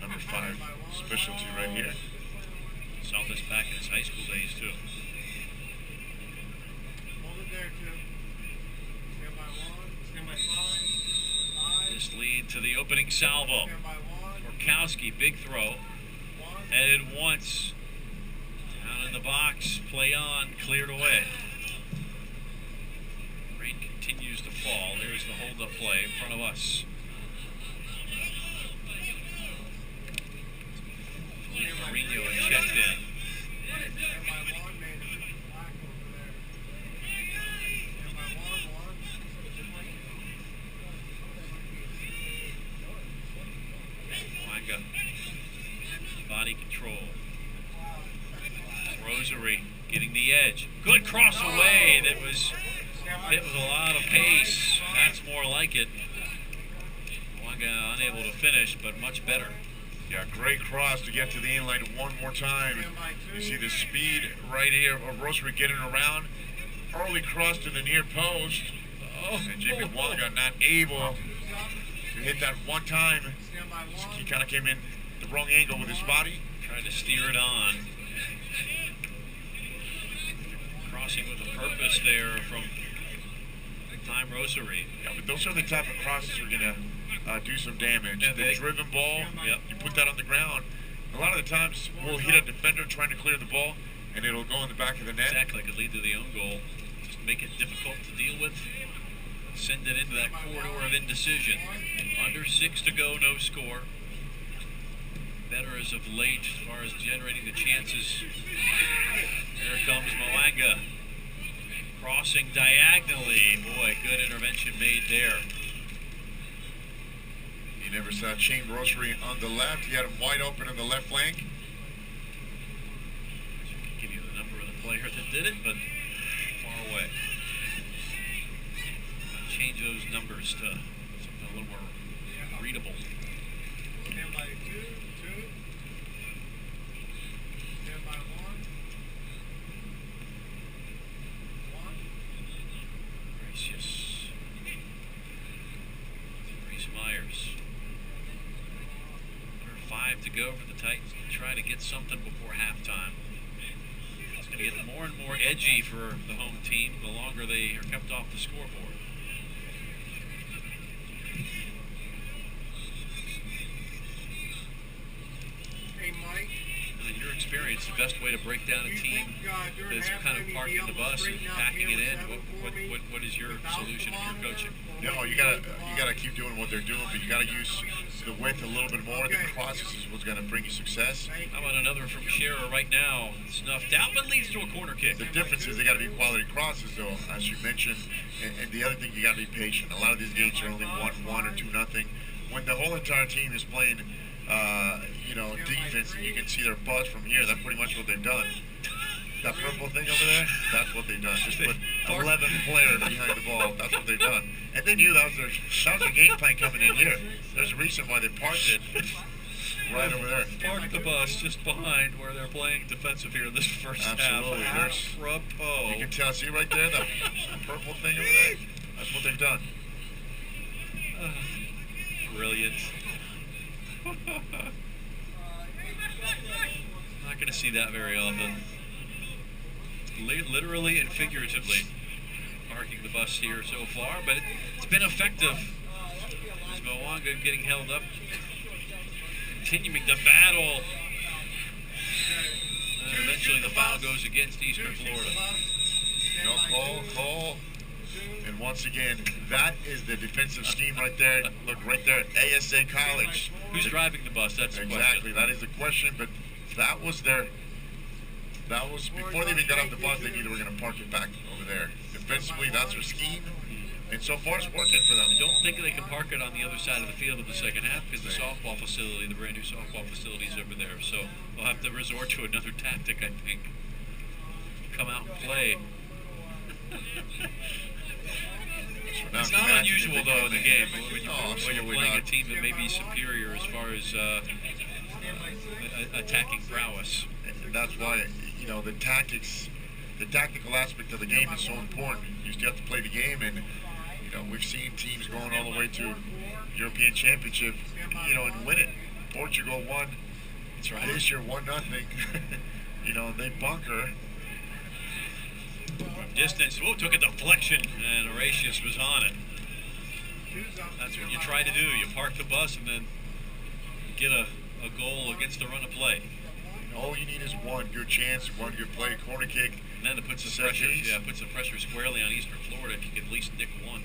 number 5 specialty right here. Saw this back in his high school days, too. Hold it there, 2. Stand by 1. Stand by 5. This lead to the opening salvo. Stand by 1. Kowski, big throw. Headed once. Down in the box, play on, cleared away. Rain continues to fall. There's the hold-up play in front of us. Mourinho had checked in. Stand by 1, man. Black over there. Stand by 1. Mwanga. Body control. Rosary getting the edge. Good cross away. That was hit with a lot of pace. That's more like it. Mwanga unable to finish, but much better. Yeah, great cross to get to the inline one more time. You see the speed right here of Rosary getting around. Early cross to the near post. And Jimmy Mwanga not able to hit that one time. He kind of came in the wrong angle with his body. Tried to steer it on. Crossing with a purpose there from Time Rosary. Yeah, but those are the type of crosses that are going to do some damage. Yeah, the driven ball, you put that on the ground. A lot of the times we'll hit a defender trying to clear the ball, and it'll go in the back of the net. Exactly, could lead to the own goal. Just make it difficult to deal with. send it into that corridor of indecision. Under 6 to go, no score. Better as of late as far as generating the chances. There comes Mwanga. Crossing diagonally. Boy, good intervention made there. You never saw Chain Grocery on the left. He had him wide open on the left flank. I can give you the number of the player that did it, but far away. I'll change those numbers to something a little more readable. Stand by 2, 2. Stand by 1. 1. Gracious. Reese Myers. Under 5 to go for the Titans to try to get something before halftime. It's going to get more and more edgy for the home team the longer they are kept off the scoreboard. Hey, Mike. In your experience, the best way to break down a team that's kind of parking the bus and packing it in, what is your solution if you're coaching? No, you gotta keep doing what they're doing, but you gotta use the width a little bit more. The crosses is what's gonna bring you success. How about another from Scherer right now? Snuffed out, but leads to a corner kick. The difference is they gotta be quality crosses, though, as you mentioned. And the other thing, you gotta be patient. A lot of these games are only 1-1 or 2-0. When the whole entire team is playing, defense, and you can see their buzz from here, that's pretty much what they've done. That purple thing over there, that's what they've done. Just put 11 players behind the ball. That's what they've done. And they knew that was their game plan coming in here. There's a reason why they parked it right over there. Parked the bus just behind where they're playing defensive here this first Absolutely. half. Apropos. You can tell, see right there, the purple thing over there? That's what they've done. Brilliant. Not going to see that very often. Literally and figuratively parking the bus here so far, but it's been effective. As Mwanga getting held up, continuing to battle. And eventually the foul goes against Eastern Florida. No, call. And once again, that is the defensive scheme right there. Look, right there, ASA College. Who's driving the bus? That's the question. Exactly, that is the question, but that was before they even got off the bus, they knew they were going to park it back over there. Defensively, that's their scheme, and so far it's working for them. I don't think they can park it on the other side of the field in the second half because the softball facility, the brand new softball facility is over there, so they'll have to resort to another tactic, I think. Come out and play. It's not unusual, though, in the game when you're playing a team that may be superior as far as attacking prowess. And that's why, the tactical aspect of the game is so important. You still have to play the game, and, we've seen teams going all the way to European Championship, and win it. Portugal won. That's right. This year, 1-0. They bunker. From distance, took a deflection, and Horatius was on it. That's what you try to do. You park the bus and then get a goal against the run of play. All you need is one good chance, one good play, corner kick. And then it puts the pressure. Yeah, puts the pressure squarely on Eastern Florida if you can at least nick one.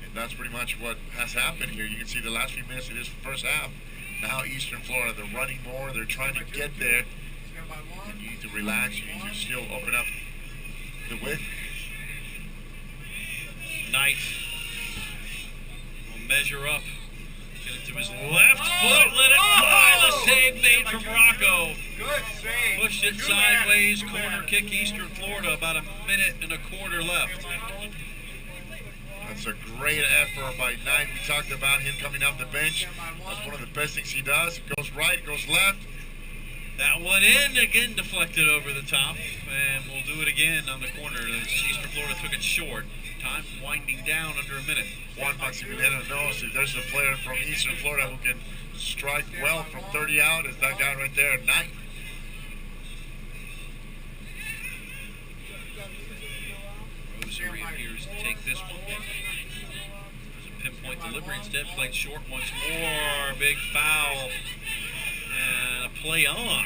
And that's pretty much what has happened here. You can see the last few minutes of this first half. Now Eastern Florida, they're running more. They're trying to get there. And you need to relax. You need to still open up the width. Knight will measure up. Get it to his left foot. Let it fly. The save made from Rocco. Good save. Pushed it sideways. Corner kick Eastern Florida. About a minute and a quarter left. That's a great effort by Knight. We talked about him coming off the bench. That's one of the best things he does. Goes right, goes left. That one in, again deflected over the top, and we'll do it again on the corner. Eastern Florida took it short. Time winding down under a minute. Juan Maximiliano knows if there's a player from Eastern Florida who can strike well from 30 out, is that guy right there, Knight. Rosary appears to take this one. There's a pinpoint delivery instead, played short once more. Big foul. And a play on.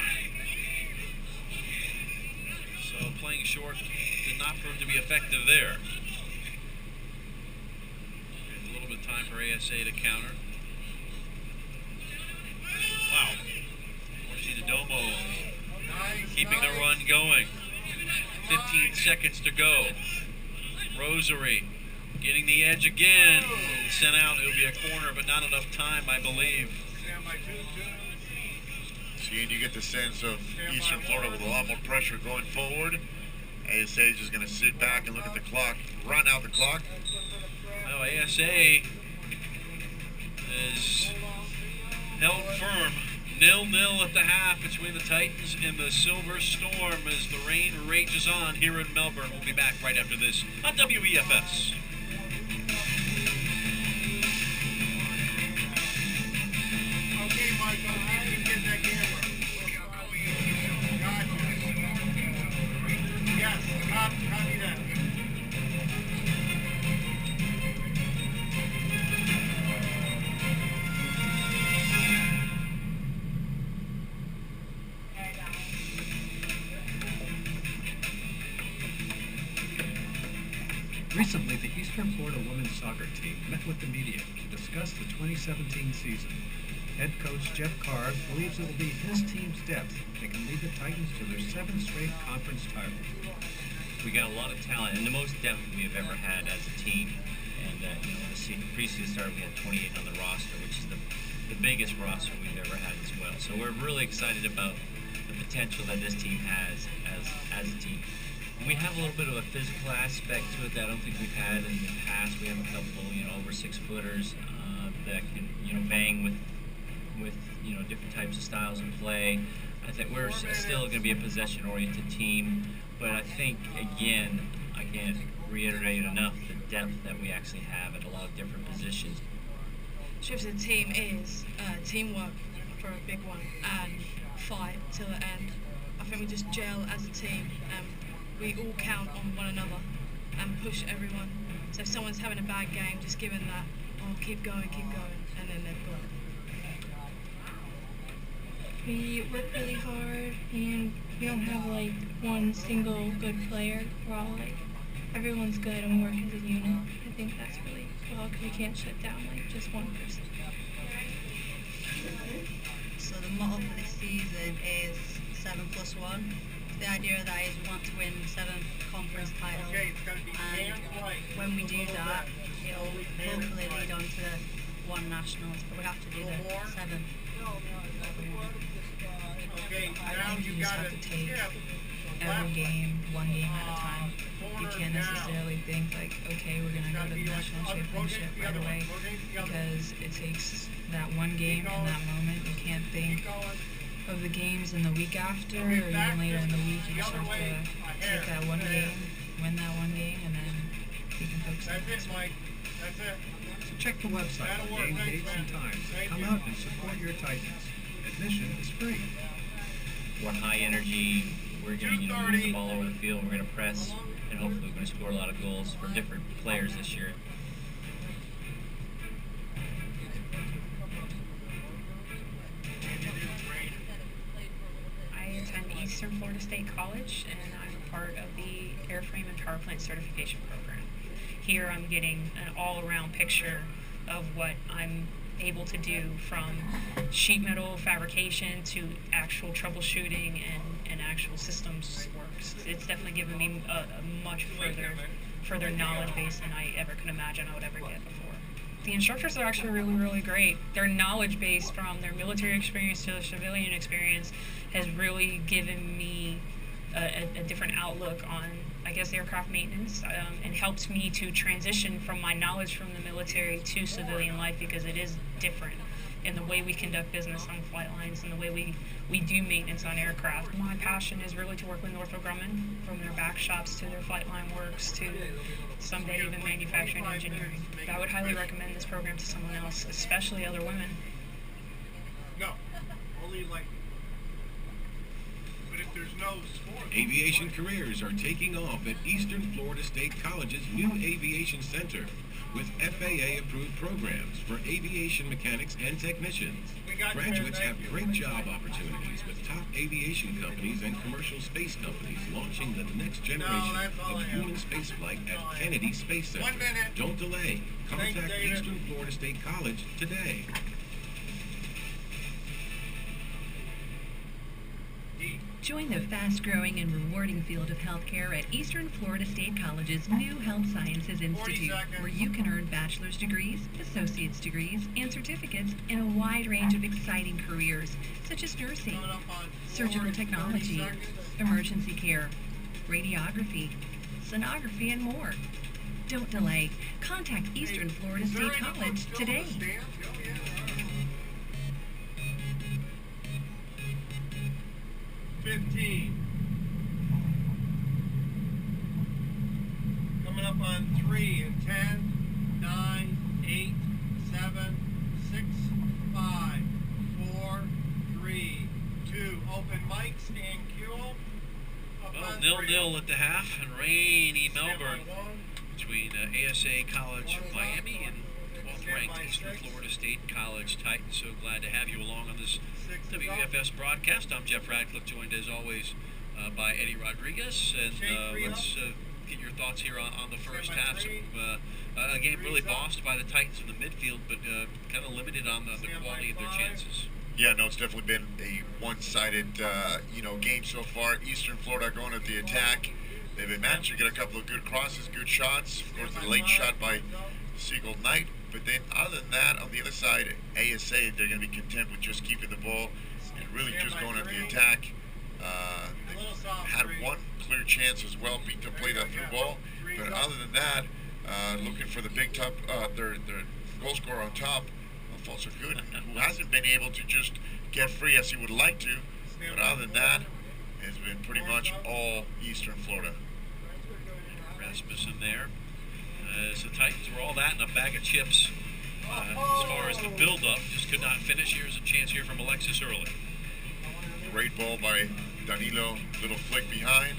So playing short did not prove to be effective there. time for ASA to counter. Wow. Domo keeping the run going. 15 seconds to go. Rosary getting the edge again. Sent out. It'll be a corner, but not enough time, I believe. See, and you get the sense of Eastern Florida with a lot more pressure going forward. ASA is just going to sit back and look at the clock, run out the clock. Well, ASA is held firm. 0-0 at the half between the Titans and the Silver Storm as the rain rages on here in Melbourne. We'll be back right after this on WEFS. Okay, Michael, you get that camera. Gotcha. Yes, copy that. Recently, the Eastern Florida women's soccer team met with the media to discuss the 2017 season. Head coach Jeff Carr believes it will be his team's depth that can lead the Titans to their 7th straight conference title. We got a lot of talent and the most depth we have ever had as a team. And when the preseason started, we had 28 on the roster, which is the biggest roster we've ever had as well. So we're really excited about the potential that this team has as a team. We have a little bit of a physical aspect to it that I don't think we've had in the past. We have a couple, over 6-footers that can, bang with different types of styles of play. I think we're still going to be a possession-oriented team, but I think, again, I can't reiterate enough the depth that we actually have at a lot of different positions. Strength of the team is teamwork for a big one and fight till the end. I think we just gel as a team. We all count on one another and push everyone. So if someone's having a bad game, just give them that, keep going, and then they've got it. We work really hard, and we don't have one single good player. We're all everyone's good and we work as a unit. I think that's really well because we can't shut down just one person. So the motto for this season is 7+1. The idea of that is we want to win 7 conference titles, and when we do that, it'll hopefully lead on to the 1 nationals, but we have to do the 7. I think you just have to take every game, 1 game at a time. You can't necessarily think okay, we're going to go to the national championship right away, because it takes that 1 game in that moment. You can't think of the games in the week after or even later in the week. You just have to take that 1 game, win that 1 game, and then you can focus on the next one. So check the website for game dates and times. Come out and support your Titans. Admission is free. We're high energy. We're going to move the ball over the field. We're going to press, and hopefully we're going to score a lot of goals for different players this year. I attend Eastern Florida State College, and I'm a part of the Airframe and Power Plant Certification Program. Here I'm getting an all-around picture of what I'm able to do, from sheet metal fabrication to actual troubleshooting and actual systems works. It's definitely given me a much further knowledge base than I ever could imagine I would ever get before. The instructors are actually really, really great. Their knowledge base from their military experience to their civilian experience has really given me a different outlook on, I guess, aircraft maintenance, and helps me to transition from my knowledge from the military to civilian life, because it is different in the way we conduct business on flight lines and the way we do maintenance on aircraft. My passion is really to work with Northrop Grumman, from their back shops to their flight line works to someday even manufacturing and engineering. I would highly recommend this program to someone else, especially other women. No, only but if there's no score. Aviation careers are taking off at Eastern Florida State College's new Aviation Center. with FAA-approved programs for aviation mechanics and technicians. Graduates have great job opportunities with top aviation companies and commercial space companies launching the next generation of human spaceflight at Kennedy Space Center. Don't delay. Contact Eastern Florida State College today. Join the fast-growing and rewarding field of healthcare at Eastern Florida State College's new Health Sciences Institute, where you can earn bachelor's degrees, associate's degrees, and certificates in a wide range of exciting careers, such as nursing, surgical technology, emergency care, radiography, sonography, and more. Don't delay. Contact Eastern Florida State College today. 15. Coming up on 3 and 10, 9, 8, 7, 6, 5, 4, 3, 2. Open mics and cue. Well, 0-0 at the half in rainy Melbourne between ASA College Miami and 12th ranked Eastern Florida State College Titans. So glad to have you along on this WEFS broadcast. I'm Jeff Radcliffe, joined as always by Eddie Rodriguez. And let's get your thoughts here on the first half. A game really bossed by the Titans in the midfield, but kind of limited on the quality of their chances. Yeah, no, it's definitely been a one-sided, game so far. Eastern Florida going at the attack. They've managed to get a couple of good crosses, good shots. Of course, the late shot by Siegel Knight. But then, other than that, on the other side, ASA, they're going to be content with just keeping the ball and really just going at the attack. They had one clear chance as well, beat to play that through ball. But other than that, looking for the big top, their goal scorer on top, Alfonso Good, who hasn't been able to just get free as he would like to. But other than that, it's been pretty much all Eastern Florida. Rasmussen there. As the Titans were all that and a bag of chips as far as the build-up. Just could not finish. Here's a chance here from Alexis early. Great ball by Danilo. Little flick behind.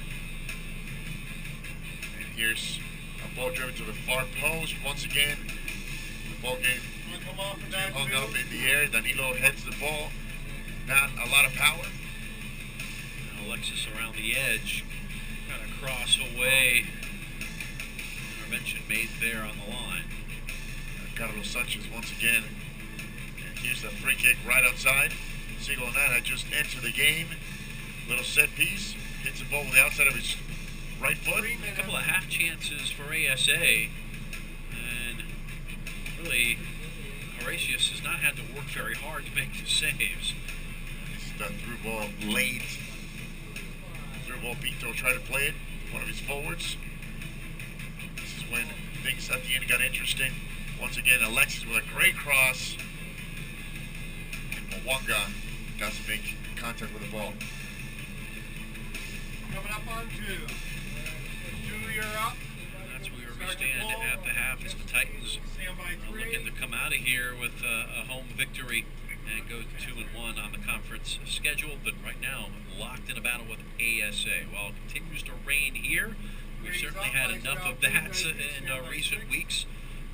And here's a ball driven to the far post. Once again, the ball game hung up in the air. Danilo heads the ball. Not a lot of power. And Alexis around the edge. Got a cross away. Intervention made there on the line. Carlos Sanchez once again. And here's the free kick right outside. Siegel and that had just entered the game. Little set piece. Hits the ball with the outside of his right foot. A couple of half chances for ASA. And really, Horatius has not had to work very hard to make the saves. This is the through ball late. Through ball, Pito tried to play it. One of his forwards. This is when things at the end got interesting. Once again, Alexis with a great cross. And Mwanga doesn't make contact with the ball. Coming up on 2. 2, you're up. That's where we stand at the half as the Titans are looking to come out of here with a home victory and go 2-1 on the conference schedule. But right now, locked in a battle with ASA. While it continues to rain here, we've certainly had enough of that in recent weeks.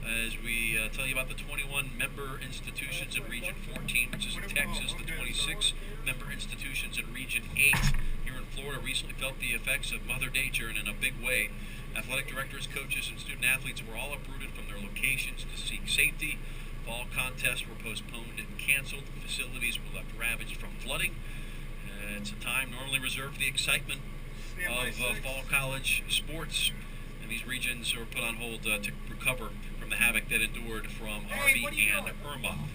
As we tell you about the 21 member institutions in Region 14, which is in Texas, the 26 member institutions in Region 8 here in Florida recently felt the effects of Mother Nature, and in a big way. Athletic directors, coaches, and student athletes were all uprooted from their locations to seek safety. Fall contests were postponed and canceled. Facilities were left ravaged from flooding. It's a time normally reserved for the excitement of fall college sports, and these regions are put on hold to recover from the havoc that endured from Harvey and Irma.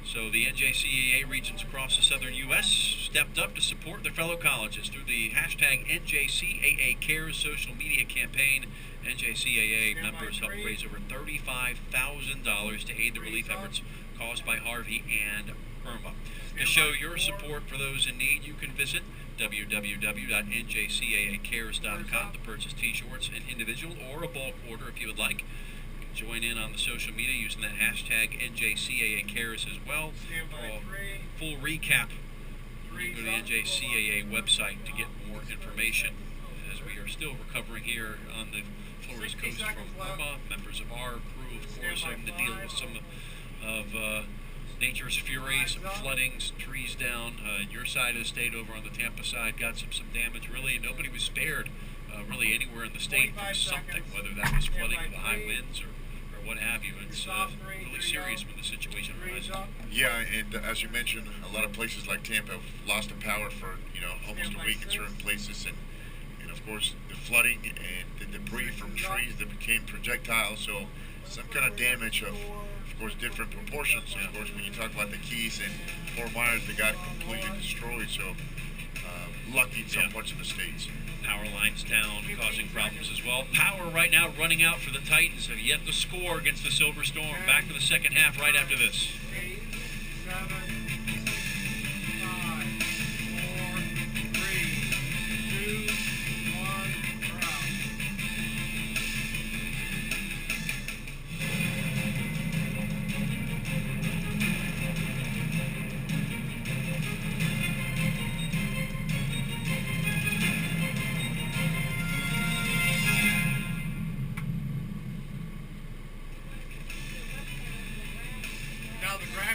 So the NJCAA regions across the southern U.S. stepped up to support their fellow colleges through the hashtag NJCAA Cares social media campaign. NJCAA members helped raise over $35,000 to aid the relief efforts caused by Harvey and Irma. To show your support for those in need, you can visit www.njcaacares.com to purchase t-shirts, an individual or a bulk order if you would like. You can join in on the social media using that hashtag NJCAAcares as well. For a full recap, you can go to the NJCAA website to get more information, as we are still recovering here on the Florida's coast from Irma. Members of our crew, of course, having to deal with some of nature's fury, some floodings, trees down. Your side of the state over on the Tampa side got some damage. Really, nobody was spared really anywhere in the state from something, whether that was flooding with the high winds or what have you. It's really serious when the situation arises. Yeah, and as you mentioned, a lot of places like Tampa have lost the power for almost a week in certain places, and of course the flooding and the debris from trees that became projectiles. So some kind of damage of course, different proportions. Of course, when you talk about the Keys and Fort Myers, they got completely destroyed. So lucky in some parts of the states. Power lines down, causing problems as well. Power right now running out for the Titans. Have yet to score against the Silver Storm. Back to the second half right after this. 8, 7, 5, 4, 3, 2, 1, we're out.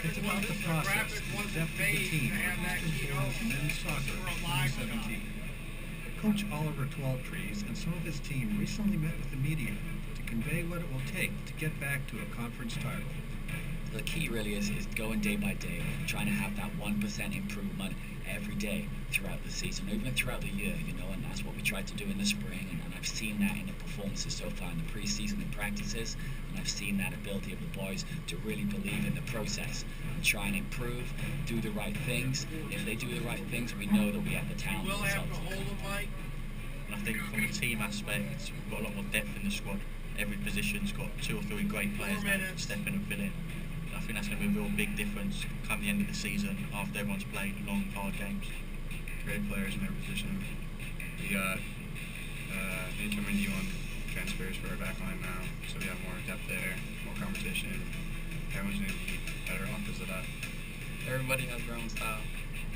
It's about the process and the depth of the team of Eastern Florida's men's soccer 2017. Coach Oliver Twelvetrees and some of his team recently met with the media to convey what it will take to get back to a conference title. The key really is going day by day, trying to have that 1% improvement every day throughout the season, even throughout the year, and that's what we tried to do in the spring, and I've seen that in the performances so far in the preseason and practices, and I've seen that ability of the boys to really believe in the process and try and improve, do the right things. If they do the right things, we know that we have the talent. We'll have to hold them, Mike. And I think from a team aspect, we've got a lot more depth in the squad. Every position's got 2 or 3 great players now that can step in and fill in. I think that's going to be a real big difference come the end of the season after everyone's played long, hard games. Great players in every position. We got intermediate transfers for our back line now, so we have more depth there, more competition. Everyone's going to be better off because of that. Everybody has their own style,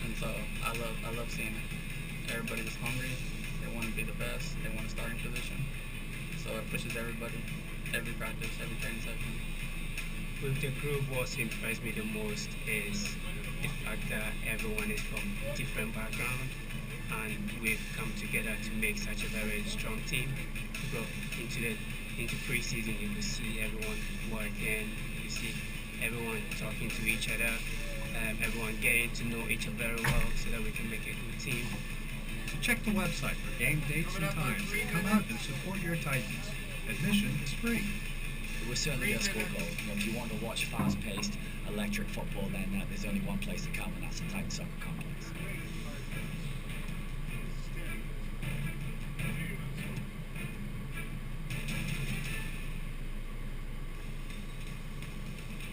and so I love seeing it. Everybody's hungry. They want to be the best. They want a starting position. So it pushes everybody, every practice, every training session. With the group, what impressed me the most is the fact that everyone is from different backgrounds, and we've come together to make such a very strong team. Go into preseason, you can see everyone working, you see everyone talking to each other, everyone getting to know each other very well, so that we can make a good team. So check the website for game dates and times and come out and support your Titans. Admission is free. We're certainly going to score goals. If you want to watch fast-paced, electric football, then there's only one place to come, and that's the Titan Soccer Complex.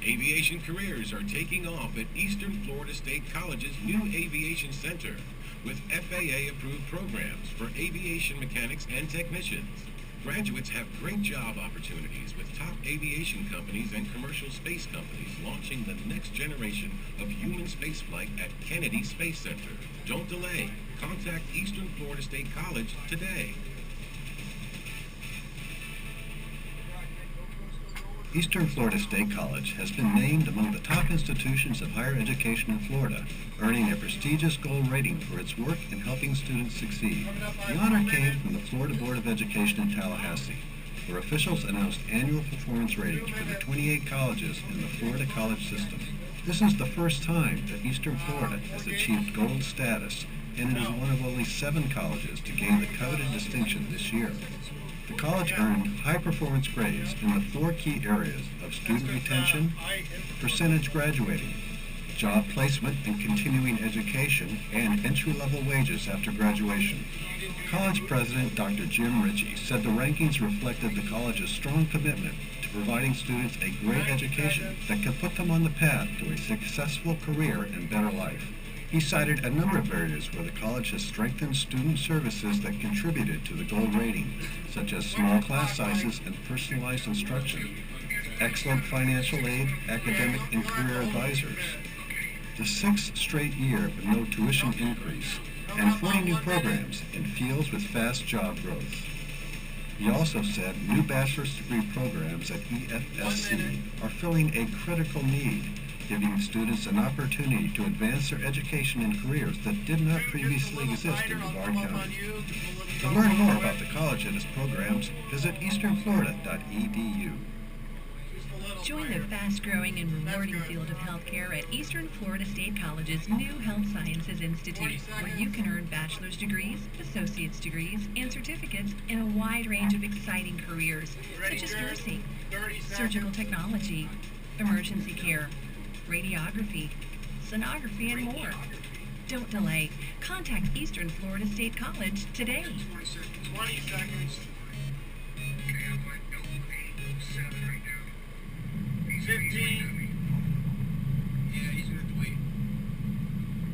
Aviation careers are taking off at Eastern Florida State College's new Aviation Center with FAA-approved programs for aviation mechanics and technicians. Graduates have great job opportunities with top aviation companies and commercial space companies launching the next generation of human spaceflight at Kennedy Space Center. Don't delay. Contact Eastern Florida State College today. Eastern Florida State College has been named among the top institutions of higher education in Florida, earning a prestigious gold rating for its work in helping students succeed. The honor came from the Florida Board of Education in Tallahassee, where officials announced annual performance ratings for the 28 colleges in the Florida college system. This is the first time that Eastern Florida has achieved gold status, and it is one of only 7 colleges to gain the coveted distinction this year. The college earned high-performance grades in the 4 key areas of student retention, percentage graduating, job placement and continuing education, and entry-level wages after graduation. College President Dr. Jim Ritchie said the rankings reflected the college's strong commitment to providing students a great education that can put them on the path to a successful career and better life. He cited a number of areas where the college has strengthened student services that contributed to the gold rating, such as small class sizes and personalized instruction, excellent financial aid, academic and career advisors, the 6th straight year with no tuition increase, and 40 new programs in fields with fast job growth. He also said new bachelor's degree programs at EFSC are filling a critical need, giving students an opportunity to advance their education in careers that did not previously exist in Brevard County. To learn more about the college and its programs, visit easternflorida.edu. Join the fast-growing and rewarding field of healthcare at Eastern Florida State College's new Health Sciences Institute, where you can earn bachelor's degrees, associate's degrees, and certificates in a wide range of exciting careers, such as nursing, surgical technology, emergency care, radiography, sonography, and more. Don't delay. Contact Eastern Florida State College today. 20 seconds. 15. Yeah, he's going to wait.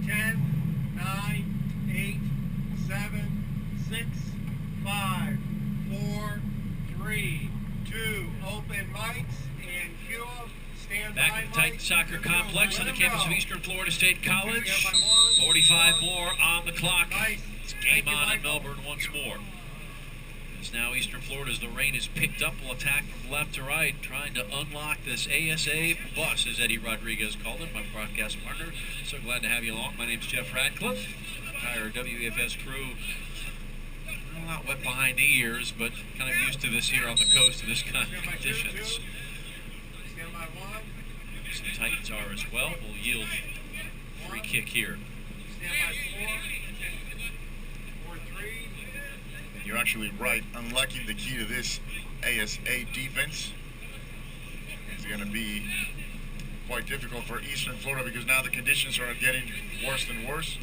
10, 9, 8, 7, 6, 5, 4, 3, 2. Open mics and queue up. Stand back at the Titan Soccer Complex on the campus of Eastern Florida State College. 45 more on the clock. It's game on in Melbourne once more. As now Eastern Florida, as the rain is picked up, will attack from left to right, trying to unlock this ASA bus, as Eddie Rodriguez called it, my broadcast partner. So glad to have you along. My name's Jeff Radcliffe. Entire WEFS crew, not wet behind the ears, but kind of used to this here on the coast of this kind of conditions. So the Titans are as well. Will yield free kick here. You're actually right. Unlocking the key to this ASA defense is going to be quite difficult for Eastern Florida because now the conditions are getting worse and worse.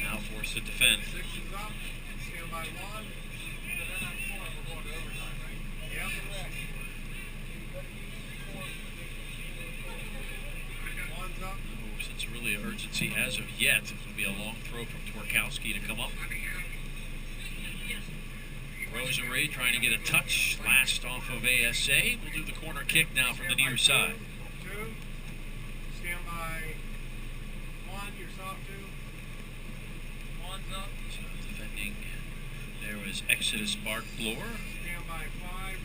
Now forced to defend. Since really an urgency as of yet, it will be a long throw from Twarkowski to come up. Rosary trying to get a touch, last off of ASA. We'll do the corner kick now from the near side. 2. Stand by 1. You're soft 2. 1's up. So defending, there was Exodus Bart Bloor. Stand by 5.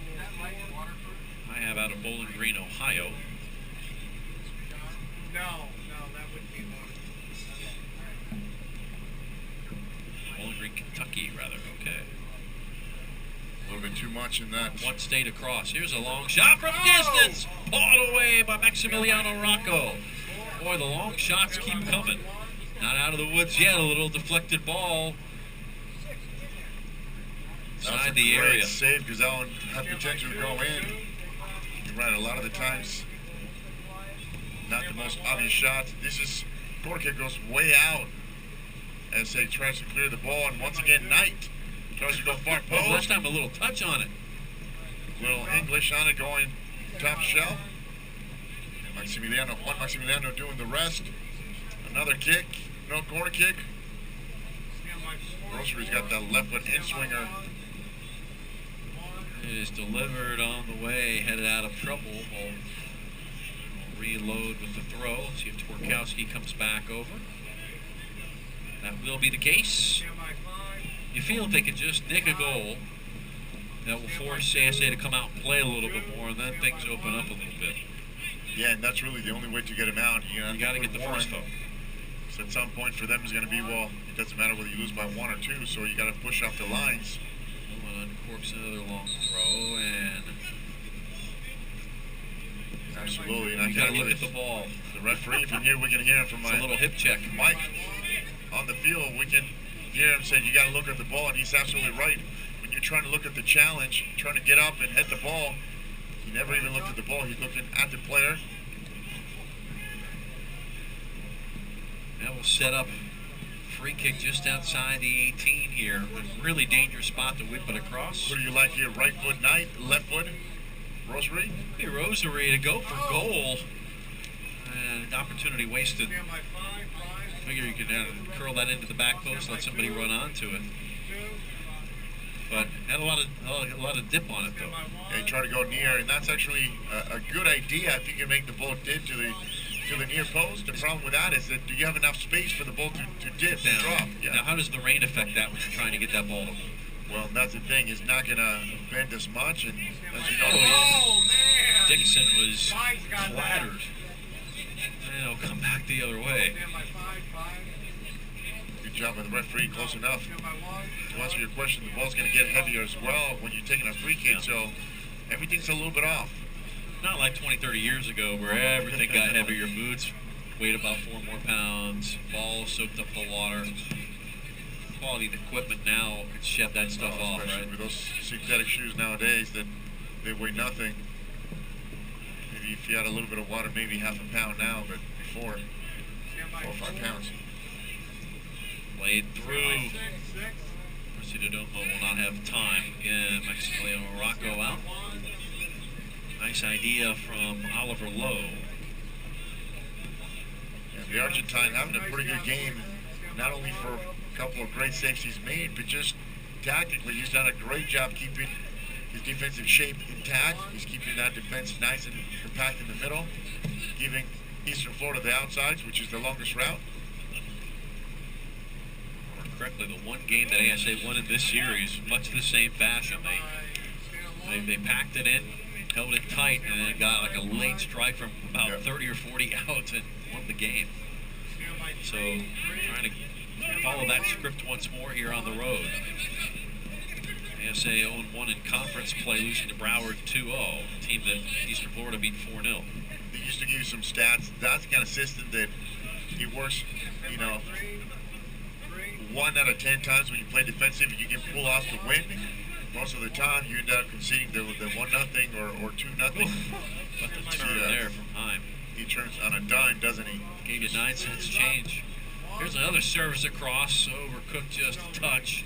I have out of Bowling Green, Ohio. No, that wouldn't be one. Bowling Green, Kentucky, rather. Okay. A little bit too much in that. One state across. Here's a long shot from distance. Bought away by Maximiliano Rocco. Boy, the long shots keep coming. Not out of the woods yet. A little deflected ball. Inside the area. Save because that one had potential to go in. You're right. A lot of the times, not the most obvious shot. This is corner kick goes way out as they try to clear the ball, and once again Knight tries to go far post. Last time a little touch on it. Little English on it going top shelf. And Maximiliano doing the rest. Another kick. No, corner kick. Rosary's got that left foot in swinger. It is delivered on the way, headed out of trouble. We'll reload with the throw. See if Twarkowski comes back over. That will be the case. You feel if they could just nick a goal, that will force ASA to come out and play a little bit more, and then things open up a little bit. Yeah, and that's really the only way to get him out. You got to get the first vote. So at some point for them is going to be, well, it doesn't matter whether you lose by 1 or 2, so you got to push off the lines. One uncorks another long throw, and absolutely. And I got to look at the ball. The referee from here, we can hear him from a little hip check. Mike on the field, we can hear him say you got to look at the ball, and he's absolutely right. When you're trying to look at the challenge, trying to get up and hit the ball, he never even looked at the ball. He's looking at the player. That will set up free kick just outside the 18 here. A really dangerous spot to whip it across. What do you like here? Right foot Knight, left foot Rosary? Hey, Rosary to go for goal. And opportunity wasted. Figure you could curl that into the back post, let somebody run onto it. But had a lot of dip on it though. Yeah, he tried to go near, and that's actually a good idea if you can make the ball dip to the to the near post. The problem with that is that do you have enough space for the ball to dip and drop? Yeah. Now, how does the rain affect that when you're trying to get that ball? Well, that's the thing. It's not going to bend as much. And as you know, man! Dickinson was clattered. And it'll come back the other way. Good job of the referee, close enough. To answer your question, the ball's going to get heavier as well when you're taking a free kick, so everything's a little bit off. Not like 20, 30 years ago where everything got heavier. Boots weighed about 4 more pounds. Balls soaked up the water. Quality of the equipment now can shed that stuff off, right? With those synthetic shoes nowadays that they weigh nothing. Maybe if you had a little bit of water, maybe half a pound now, but before, 4 or 5 pounds. Played through. Presidio will not have time. Again, Maximiliano Morocco out. Nice idea from Oliver Lowe. Yeah, the Argentine having a pretty good game, not only for a couple of great saves he's made, but just tactically, he's done a great job keeping his defensive shape intact. He's keeping that defense nice and compact in the middle, giving Eastern Florida the outsides, which is the longest route. Correctly, the one game that ASA won in this series, much the same fashion. They packed it in, held it tight, and then got like a late strike from about 30 or 40 out and won the game. So trying to follow that script once more here on the road. ASA 0-1 in conference play, losing to Broward 2-0, a team that Eastern Florida beat 4-0. They used to give you some stats. That's the kind of system that he works, you know, 1 out of 10 times when you play defensive, you can pull off to win. Most of the time, you end up conceding the 1-0 or 2-0. But the turn there from Heim. He turns on a dime, doesn't he? Gave you 9 cents change. Here's another service across, overcooked just a touch.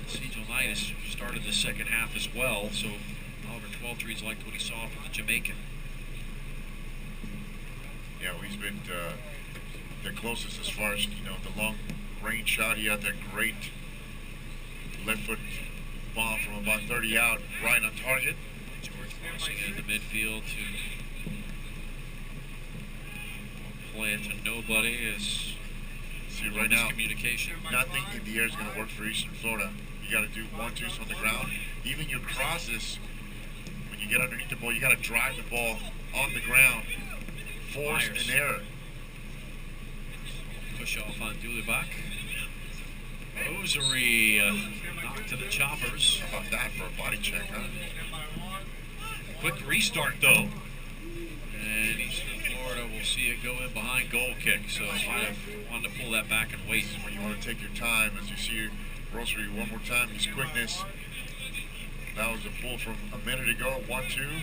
Cecil Knight has started the second half as well, so Oliver 12-3's liked what he saw from the Jamaican. Yeah, well, he's been the closest as far as, you know, the long range shot. He had that great left foot bomb from about 30 out, right on target. George crossing into the midfield to play it to nobody as right now communication. Nothing in the air is going to work for Eastern Florida. You got to do 1-2s on the ground. Even your crosses, when you get underneath the ball, you got to drive the ball on the ground. Force an error. Push off on Dulibak. Rosary knocked to the choppers. How about that for a body check, huh? Quick restart though. And Eastern Florida will see it go in behind goal kick. So might have wanted to pull that back and wait. When you want to take your time, as you see Rosary one more time, his quickness. That was a pull from a minute ago, 1-2.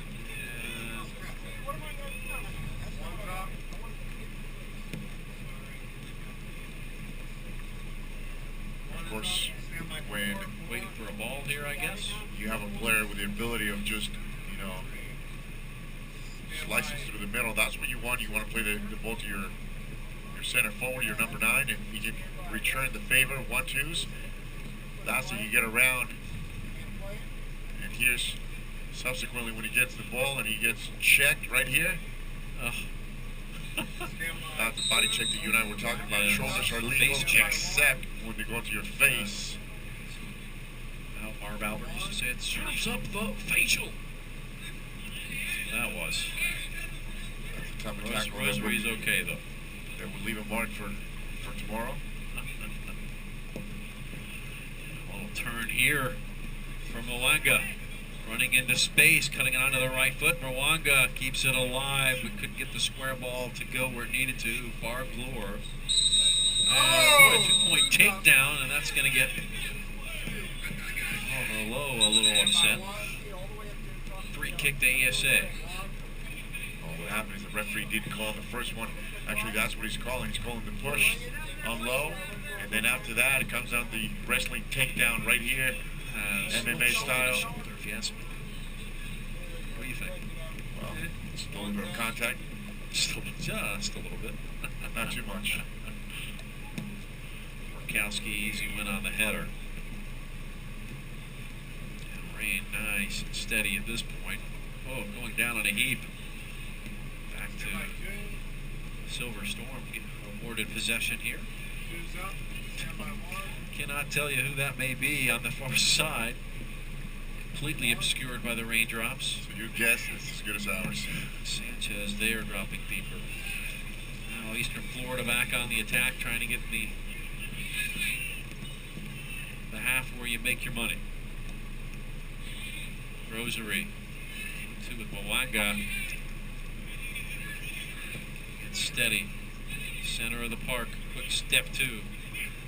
Of course, when waiting for a ball here, I guess, you have a player with the ability of just, you know, slicing through the middle, that's what you want. You want to play the ball to your center forward, your number 9, and he can return the favor, 1-2s. That's how you get around. And here's subsequently when he gets the ball and he gets checked right here. That's the body check that you and I were talking about. Shoulders are legal, except when they go to your face. Marv Albert used to say it serves up the facial. That was. That's a tough attack. Rosary's okay though. That would leave a mark for tomorrow. A little turn here from Mwanga. Running into space, cutting it onto the right foot. Mwanga keeps it alive, but couldn't get the square ball to go where it needed to. Barb Lure. And a 2-point takedown, and that's going to get Oliver Lowe a little upset. Free kick to ESA. Well, what happened is the referee didn't call the first one. Actually, that's what he's calling. He's calling the push on Lowe. And then after that, it comes out the wrestling takedown right here. MMA style. Shoulder, if you ask me. What do you think? Well, it's a little bit of contact. Just a little bit. Not too much. Murkowski, easy win on the header. And Rain, nice and steady at this point. Oh, going down on a heap. Back to Silver Storm awarded possession here. Cannot tell you who that may be on the far side. Completely obscured by the raindrops. So your guess is as good as ours. Sanchez there dropping deeper. Now Eastern Florida back on the attack, trying to get the half where you make your money. Rosary. 2 with Mwanga. It's steady. Center of the park. Quick step 2.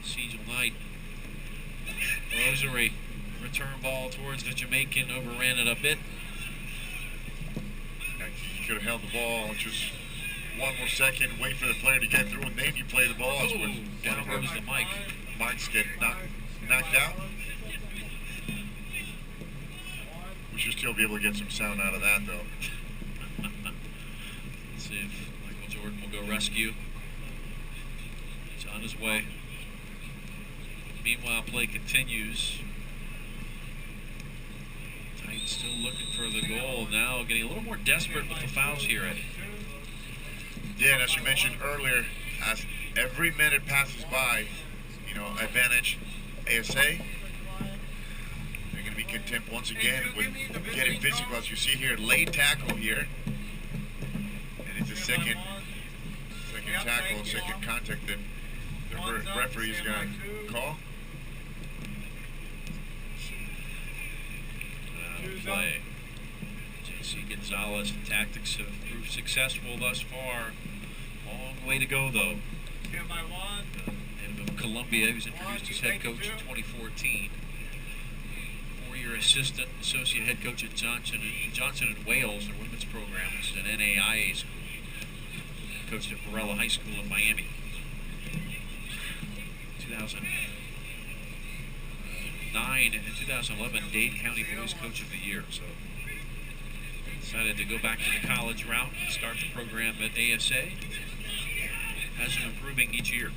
Siegel Knight. Rosary. Return ball towards the Jamaican. Overran it a bit. You could have held the ball just one more second, wait for the player to get through, and then you play the ball. Down goes the mic. Mike's get knocked out. We should still be able to get some sound out of that, though. Let's see if Michael Jordan will go rescue. He's on his way. Meanwhile, play continues. Titans still looking for the goal now, getting a little more desperate with the fouls here, Eddie. Yeah, and as you mentioned earlier, as every minute passes by, advantage ASA. They're going to be content once again with getting physical, as you see here. Late tackle here. And it's a second tackle, second contact that the referee is going to call. Play. J.C. Gonzalez tactics have proved successful thus far. Long way to go, though. Native of Columbia, he was introduced as head coach in 2014. 4-year assistant, associate head coach at Johnson and Wales, their women's program, which is an NAIA school. Coached at Varela High School in Miami. 2009 and 2011 Dade County Boys Coach of the Year. So decided to go back to the college route and start the program at ASA. Has been improving each year.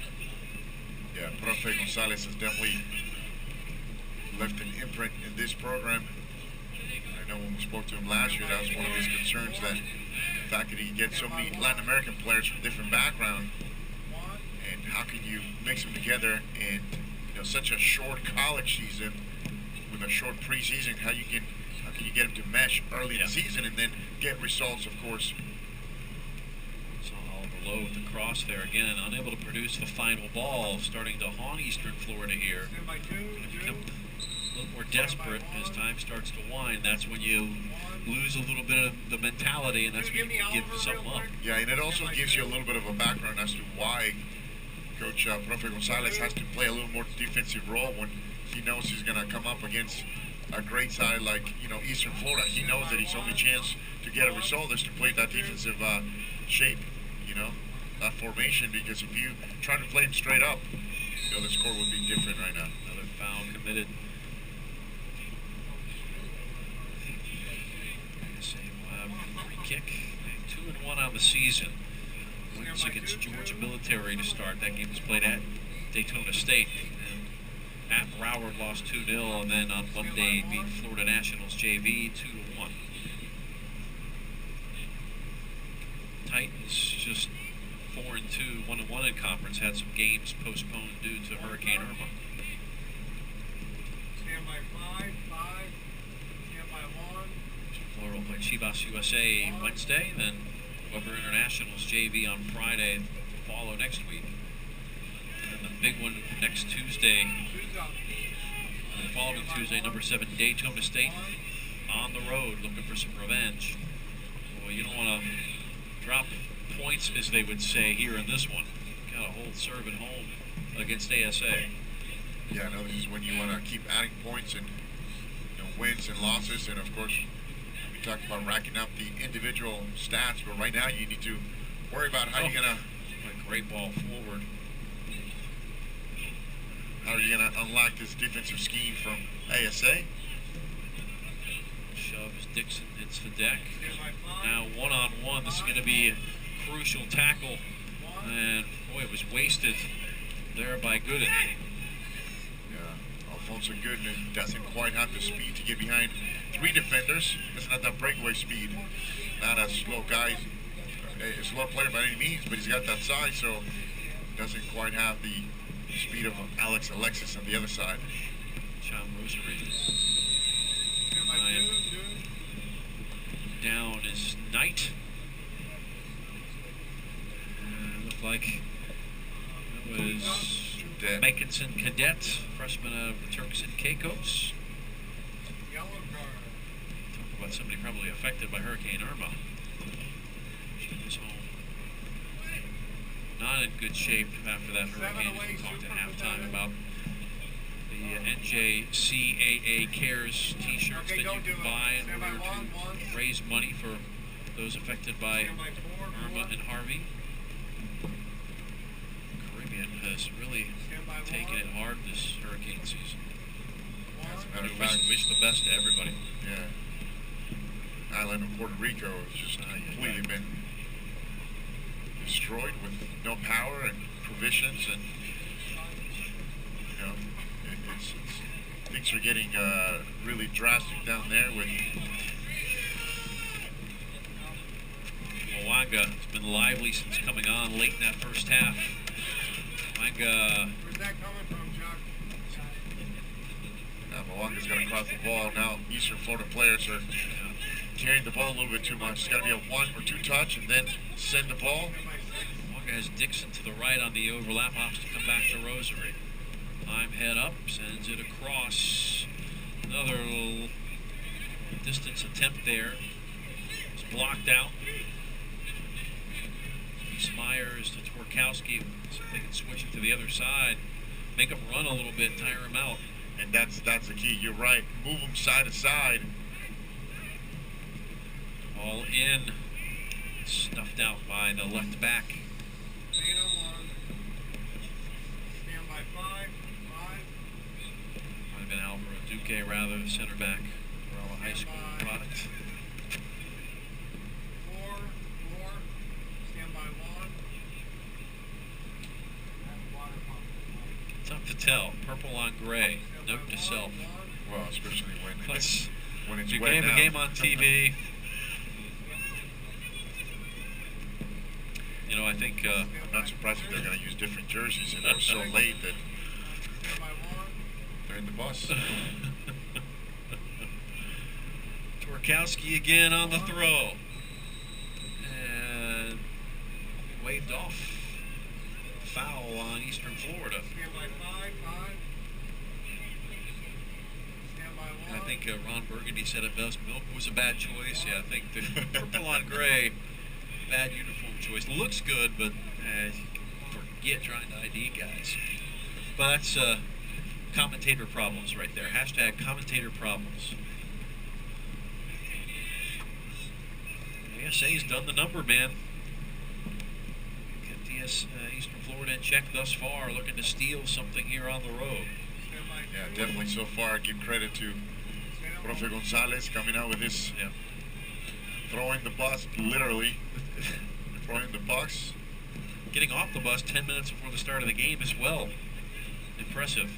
Yeah, Profe Gonzalez has definitely left an imprint in this program. I know when we spoke to him last year, that was one of his concerns, that the fact that he gets so many Latin American players from different backgrounds, and how can you mix them together in such a short college season with a short preseason? How can you get them to mesh early in the season and then get results, of course? Saw Oliver Lowe with the cross there again, unable to produce the final ball, starting to haunt Eastern Florida here. Become a little more desperate as time starts to wind. That's when you lose a little bit of the mentality, and that's when you give something up. Yeah, and it also gives you a little bit of a background as to why Coach Profe Gonzalez has to play a little more defensive role when he knows he's going to come up against a great side like Eastern Florida. He knows that his only chance to get a result is to play that defensive shape, that formation, because if you try to play him straight up, the score would be different right now. Another foul committed. Free kick. 2-1 on the season. Wins against Georgia Military to start. That game was played at Daytona State. And at Broward lost 2-0, and then on Monday beat Florida Nationals JV 2-1. Titans just 4-2, 1-1 in conference. Had some games postponed due to Hurricane Irma. Stand by 5, stand by 1. Florida will play Chivas USA Wednesday, then Weber Internationals JV on Friday, follow next week. And the big one next Tuesday, the following Tuesday, number 7 Daytona State on the road looking for some revenge. Well, you don't want to drop points, as they would say here in this one. Got to hold serve at home against ASA. Yeah, I know this is when you want to keep adding points and wins and losses, and of course we talked about racking up the individual stats, but right now you need to worry about how you're going to... A great ball forward. How are you going to unlock this defensive scheme from ASA? Shoves Dixon hits the deck. Now one-on-one. This is going to be a crucial tackle. And boy, it was wasted there by Gooden. Yeah, Alfonso Gooden doesn't quite have the speed to get behind 3 defenders. Doesn't have that breakaway speed. Not a slow guy. a slow player by any means, but he's got that size, so doesn't quite have the speed of Alexis on the other side. John Rosary. Down is Knight. Looked like that was Makinson Cadet, freshman of the Turks and Caicos. Talk about somebody probably affected by Hurricane Irma. She was home. Not in good shape after that hurricane, as we talked at halftime about the NJCAA Cares t-shirts that you can buy in order to raise money for those affected by Irma and Harvey. The Caribbean has really taken it hard this hurricane season. As a matter of fact, wish the best to everybody. Yeah. Island of Puerto Rico has just completely been destroyed with no power and provisions, and you know, things are getting really drastic down there with Mwanga has been lively since coming on late in that first half. Mwanga. Where's that coming from, Chuck? Now Mwanga's got to cross the ball. Now Eastern Florida players are carrying the ball a little bit too much. It's got to be a 1 or 2 touch and then send the ball. Mwanga has Dixon to the right on the overlap, opts to come back to Rosary. Time head up, sends it across. Another little distance attempt there. It's blocked out. Myers to Twerkowski. So they can switch it to the other side. Make them run a little bit, tire them out. And that's the key. You're right. Move them side to side. All in. Stuffed out by the left back. Stand by 5. Might have been Alvaro Duque, rather, the center back. Rolla High School product. 4. Stand by 1. Tough to tell. Purple on gray. Note to self. Well, especially when it's wet a now. game on TV. You know, I think I'm not surprised that they're going to use different jerseys, and it was so late that they're in the bus. Twerkowski again on the throw. And waved off. Foul on Eastern Florida. Stand by 5. Stand by 1. I think Ron Burgundy said it best. Milk was a bad choice. Yeah, I think the purple on gray, bad uniform choice. Looks good, but forget trying to ID guys. But that's commentator problems right there. Hashtag commentator problems. ASA's done the number, man. Get Eastern Florida in check thus far, looking to steal something here on the road. Yeah, definitely so far. I give credit to Profe Gonzalez coming out with this, throwing the bus, literally throwing the pucks. Getting off the bus 10 minutes before the start of the game as well. Impressive.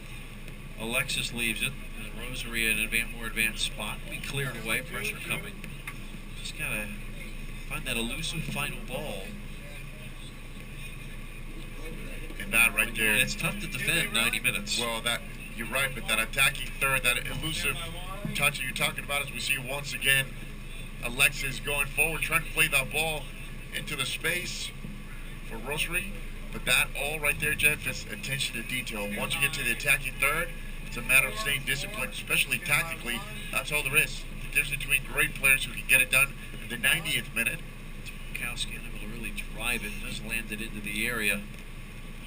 Alexis leaves it. Rosary at a more advanced spot. Be cleared away. Pressure coming. Just gotta find that elusive final ball. And that right there. It's tough to defend 90 minutes. Well, you're right, but that attacking third, that elusive touch that you're talking about, as we see once again, Alexis going forward, trying to play that ball into the space for Rosary. But that all right there, Jeff, is attention to detail. Once you get to the attacking third, it's a matter of staying disciplined, especially tactically. That's all there is. The difference between great players who can get it done in the 90th minute. Twerkowski unable to really drive it, does land it into the area.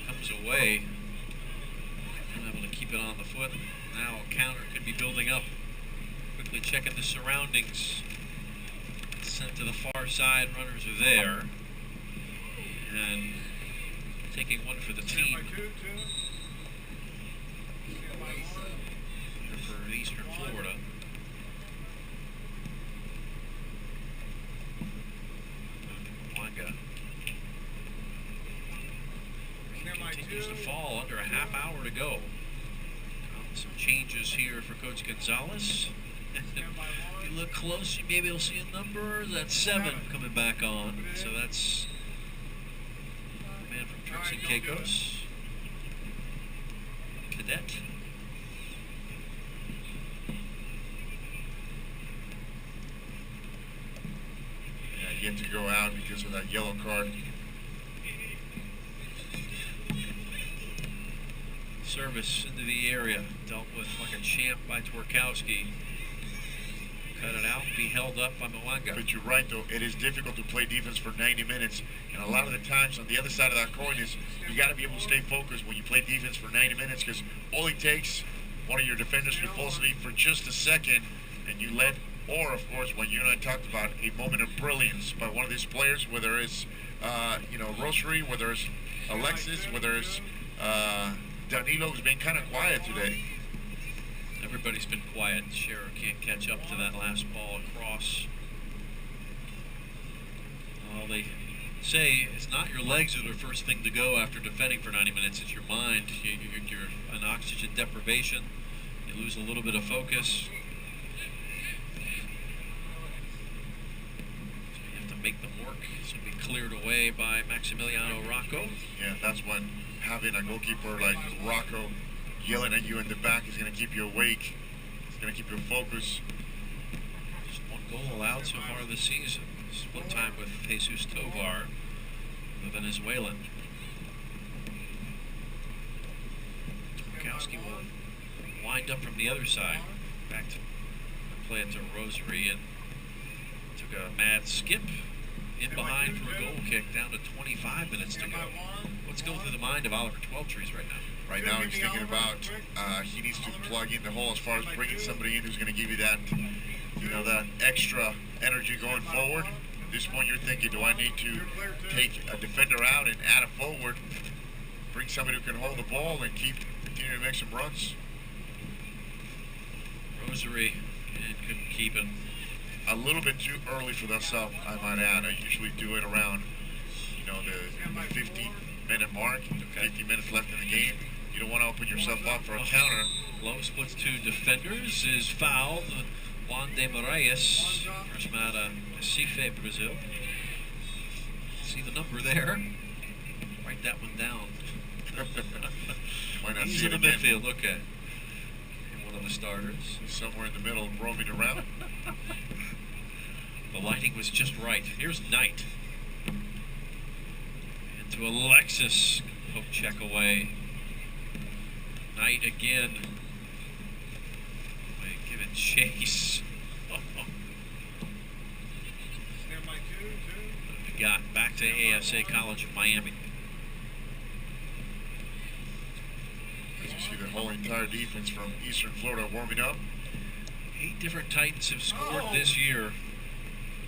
Comes away. Unable to keep it on the foot. Now a counter could be building up. Quickly checking the surroundings. Sent to the far side, runners are there. And taking one for the team. For Eastern Florida. Mwanga. Continues to fall, under a half hour to go. Some changes here for Coach Gonzalez. If you look close, you maybe will see a number. That's 7 coming back on. So that's the man from Turks and Caicos. Cadet. Yeah, he had to go out because of that yellow card. Service into the area, dealt with like a champ by Twerkowski. Cut it out, be held up by Mwanga. But you're right, though. It is difficult to play defense for 90 minutes. And a lot of the times on the other side of that coin is you got to be able to stay focused when you play defense for 90 minutes, because all it takes, one of your defenders to fall asleep for just a second, and you let, or of course, what you and I talked about, a moment of brilliance by one of these players, whether it's, Rosary, whether it's Alexis, whether it's Danilo, who's been kind of quiet today. Everybody's been quiet. Scherer can't catch up to that last ball across. Well, they say it's not your legs that are the first thing to go after defending for 90 minutes. It's your mind. You're in oxygen deprivation. You lose a little bit of focus. So you have to make them work. This will be cleared away by Maximiliano Rocco. Yeah, that's when having a goalkeeper like Rocco yelling at you in the back is going to keep you awake. It's going to keep you focused. Just one goal allowed so far this season. Split time with Jesus Tovar, the Venezuelan. Twerkowski will wind up from the other side. Back to play it to Rosary, and took a mad skip in behind for a goal kick down to 25 minutes to go. What's going through the mind of Oliver Twelvetrees right now? Right now he's thinking about he needs to plug in the hole as far as bringing somebody in who's going to give you that, that extra energy going forward. At this point you're thinking, do I need to take a defender out and add a forward, bring somebody who can hold the ball and continue to make some runs? Rosary couldn't keep it. A little bit too early for the sub, I might add. I usually do it around, the 15-minute mark, 50 minutes left in the game. You don't want to open yourself up for a counter. Low splits 2 defenders, is fouled. Juan de Moraes, first man out of Recife, Brazil. See the number there. Write that one down. Why not He's see in it the again? midfield, look at one of the starters. Somewhere in the middle, roaming around. The lighting was just right. Here's Knight. And to Alexis, poke check away. Knight again. Giving chase. We got back to ASA College of Miami. As you see the whole entire defense from Eastern Florida warming up. 8 different Titans have scored this year.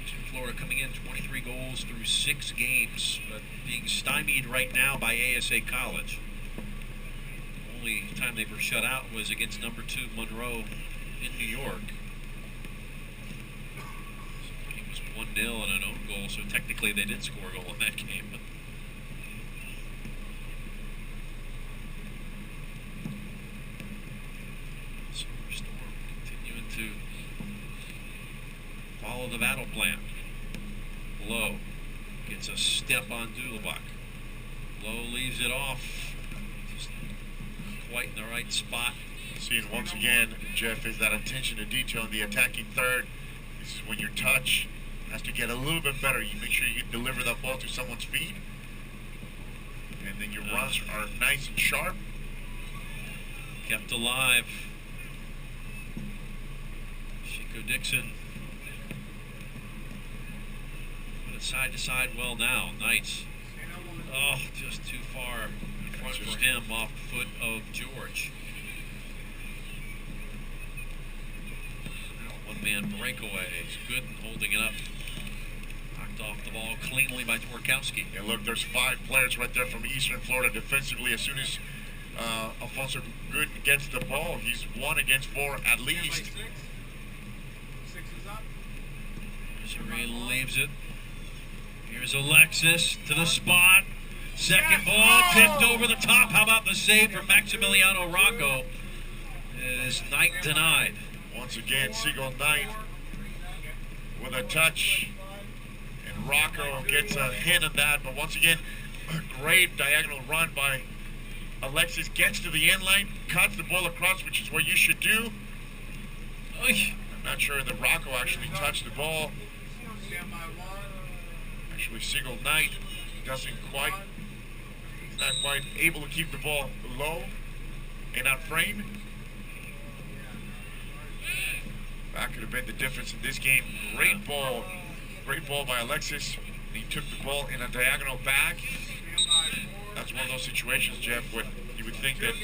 Eastern Florida coming in 23 goals through 6 games, but being stymied right now by ASA College. The only time they were shut out was against number 2 Monroe in New York. So it was 1-0 and an own goal, so technically they did score a goal in that game. But Storm continuing to follow the battle plan. Low gets a step on Dulabak. Low leaves it off. Just not quite in the right spot. Seeing once again, Jeff, is that attention to detail in the attacking third. This is when your touch has to get a little bit better. You make sure you can deliver that ball to someone's feet. And then your runs are nice and sharp. Kept alive. Chico Dixon. Put it side to side well now. Nice. Oh, just too far in front for him off the foot of George. One-man breakaway. He's good in holding it up. Knocked off the ball cleanly by Twerkowski. Yeah, look, there's 5 players right there from Eastern Florida defensively. As soon as Alfonso Gooden gets the ball, he's 1 against 4 at least. Missouri leaves it. Here's Alexis to the spot. Second ball tipped over the top. How about the save from Maximiliano Rocco? as Knight denied. Once again, Siegel Knight with a touch. And Rocco gets a hit on that. But once again, a great diagonal run by Alexis. Gets to the end line, cuts the ball across, which is what you should do. I'm not sure that Rocco actually touched the ball. Actually, Siegel Knight doesn't quite, not quite able to keep the ball low and out frame. That could have been the difference in this game. Great ball by Alexis. He took the ball in a diagonal back. That's one of those situations, Jeff, when you would think that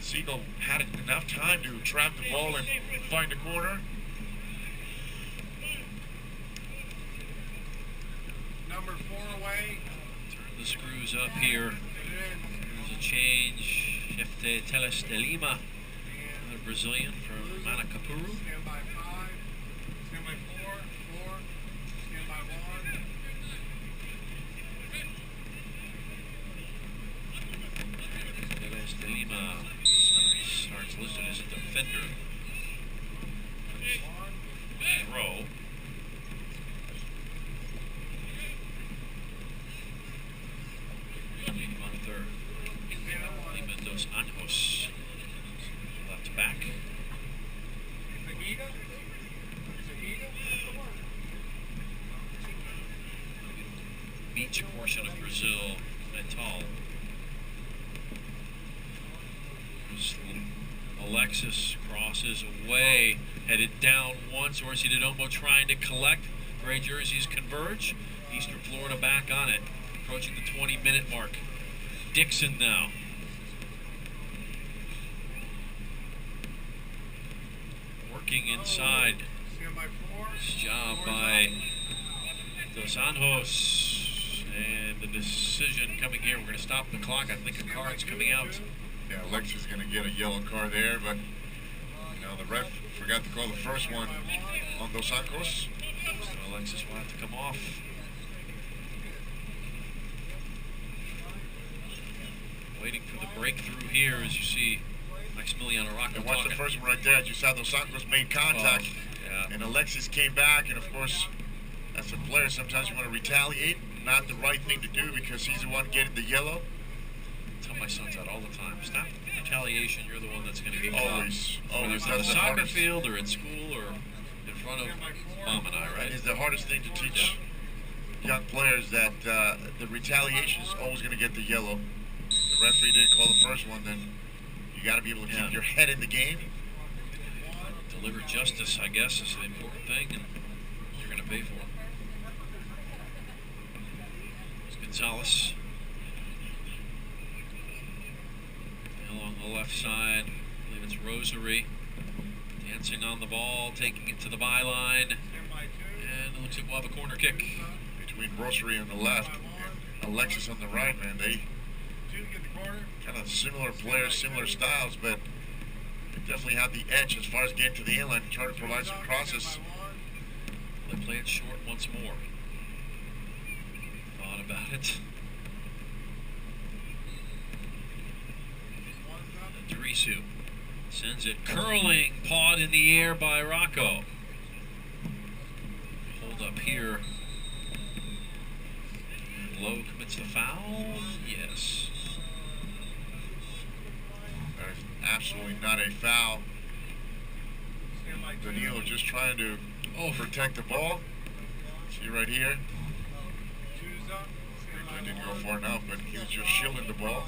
Siegel had enough time to trap the ball and find the corner. Number 4 away. Turn the screws up here. There's a change. Jefte Teles de Lima, another Brazilian from Manacapuru. Stand by 5. Stand by 4. 4. Stand by 1. Teles de Lima starts listed as a defender. Throw. On third. Lima dos Anjos. Left back. Beach portion of Brazil, Natal. Alexis crosses away, headed down once. Orsi de Domo trying to collect. Gray jerseys converge. Eastern Florida back on it, approaching the 20-minute mark. Dixon now. Working inside. Nice job by Dos Anjos. And the decision coming here, we're going to stop the clock. I think a card's coming out. Yeah, Alexis is going to get a yellow card there, but the ref forgot to call the first one on Dos Anjos. So Alexis will have to come off. Waiting for the breakthrough here as you see Maximiliano Rocco. And watch the first one right there. As you saw, Dos Anjos made contact, and Alexis came back. And of course, as a player, sometimes you want to retaliate. Not the right thing to do because he's the one getting the yellow. I tell my sons that all the time. Stop retaliation. You're the one that's going to get always. Whether it's on the soccer field or at school or in front of Mom and I, right? It's the hardest thing to teach young players that the retaliation is always going to get the yellow. The referee didn't call the first one, then you got to be able to keep your head in the game. Deliver justice, I guess, is the important thing, and you're going to pay for it. There's Gonzalez. Along the left side, I believe it's Rosary. Dancing on the ball, taking it to the byline. And it looks like we'll have a corner kick. Between Rosary on the left and Alexis on the right, man, they kind of similar players, similar styles, but they definitely have the edge as far as getting to the inline and trying to provide some crosses. They play it short once more. Thought about it. Derisu sends it curling, pawed in the air by Rocco. Hold up here. And Lowe commits the foul. Yes. There's absolutely not a foul. Danilo just trying to protect the ball. See right here. I didn't go far enough, but he was just shielding the ball.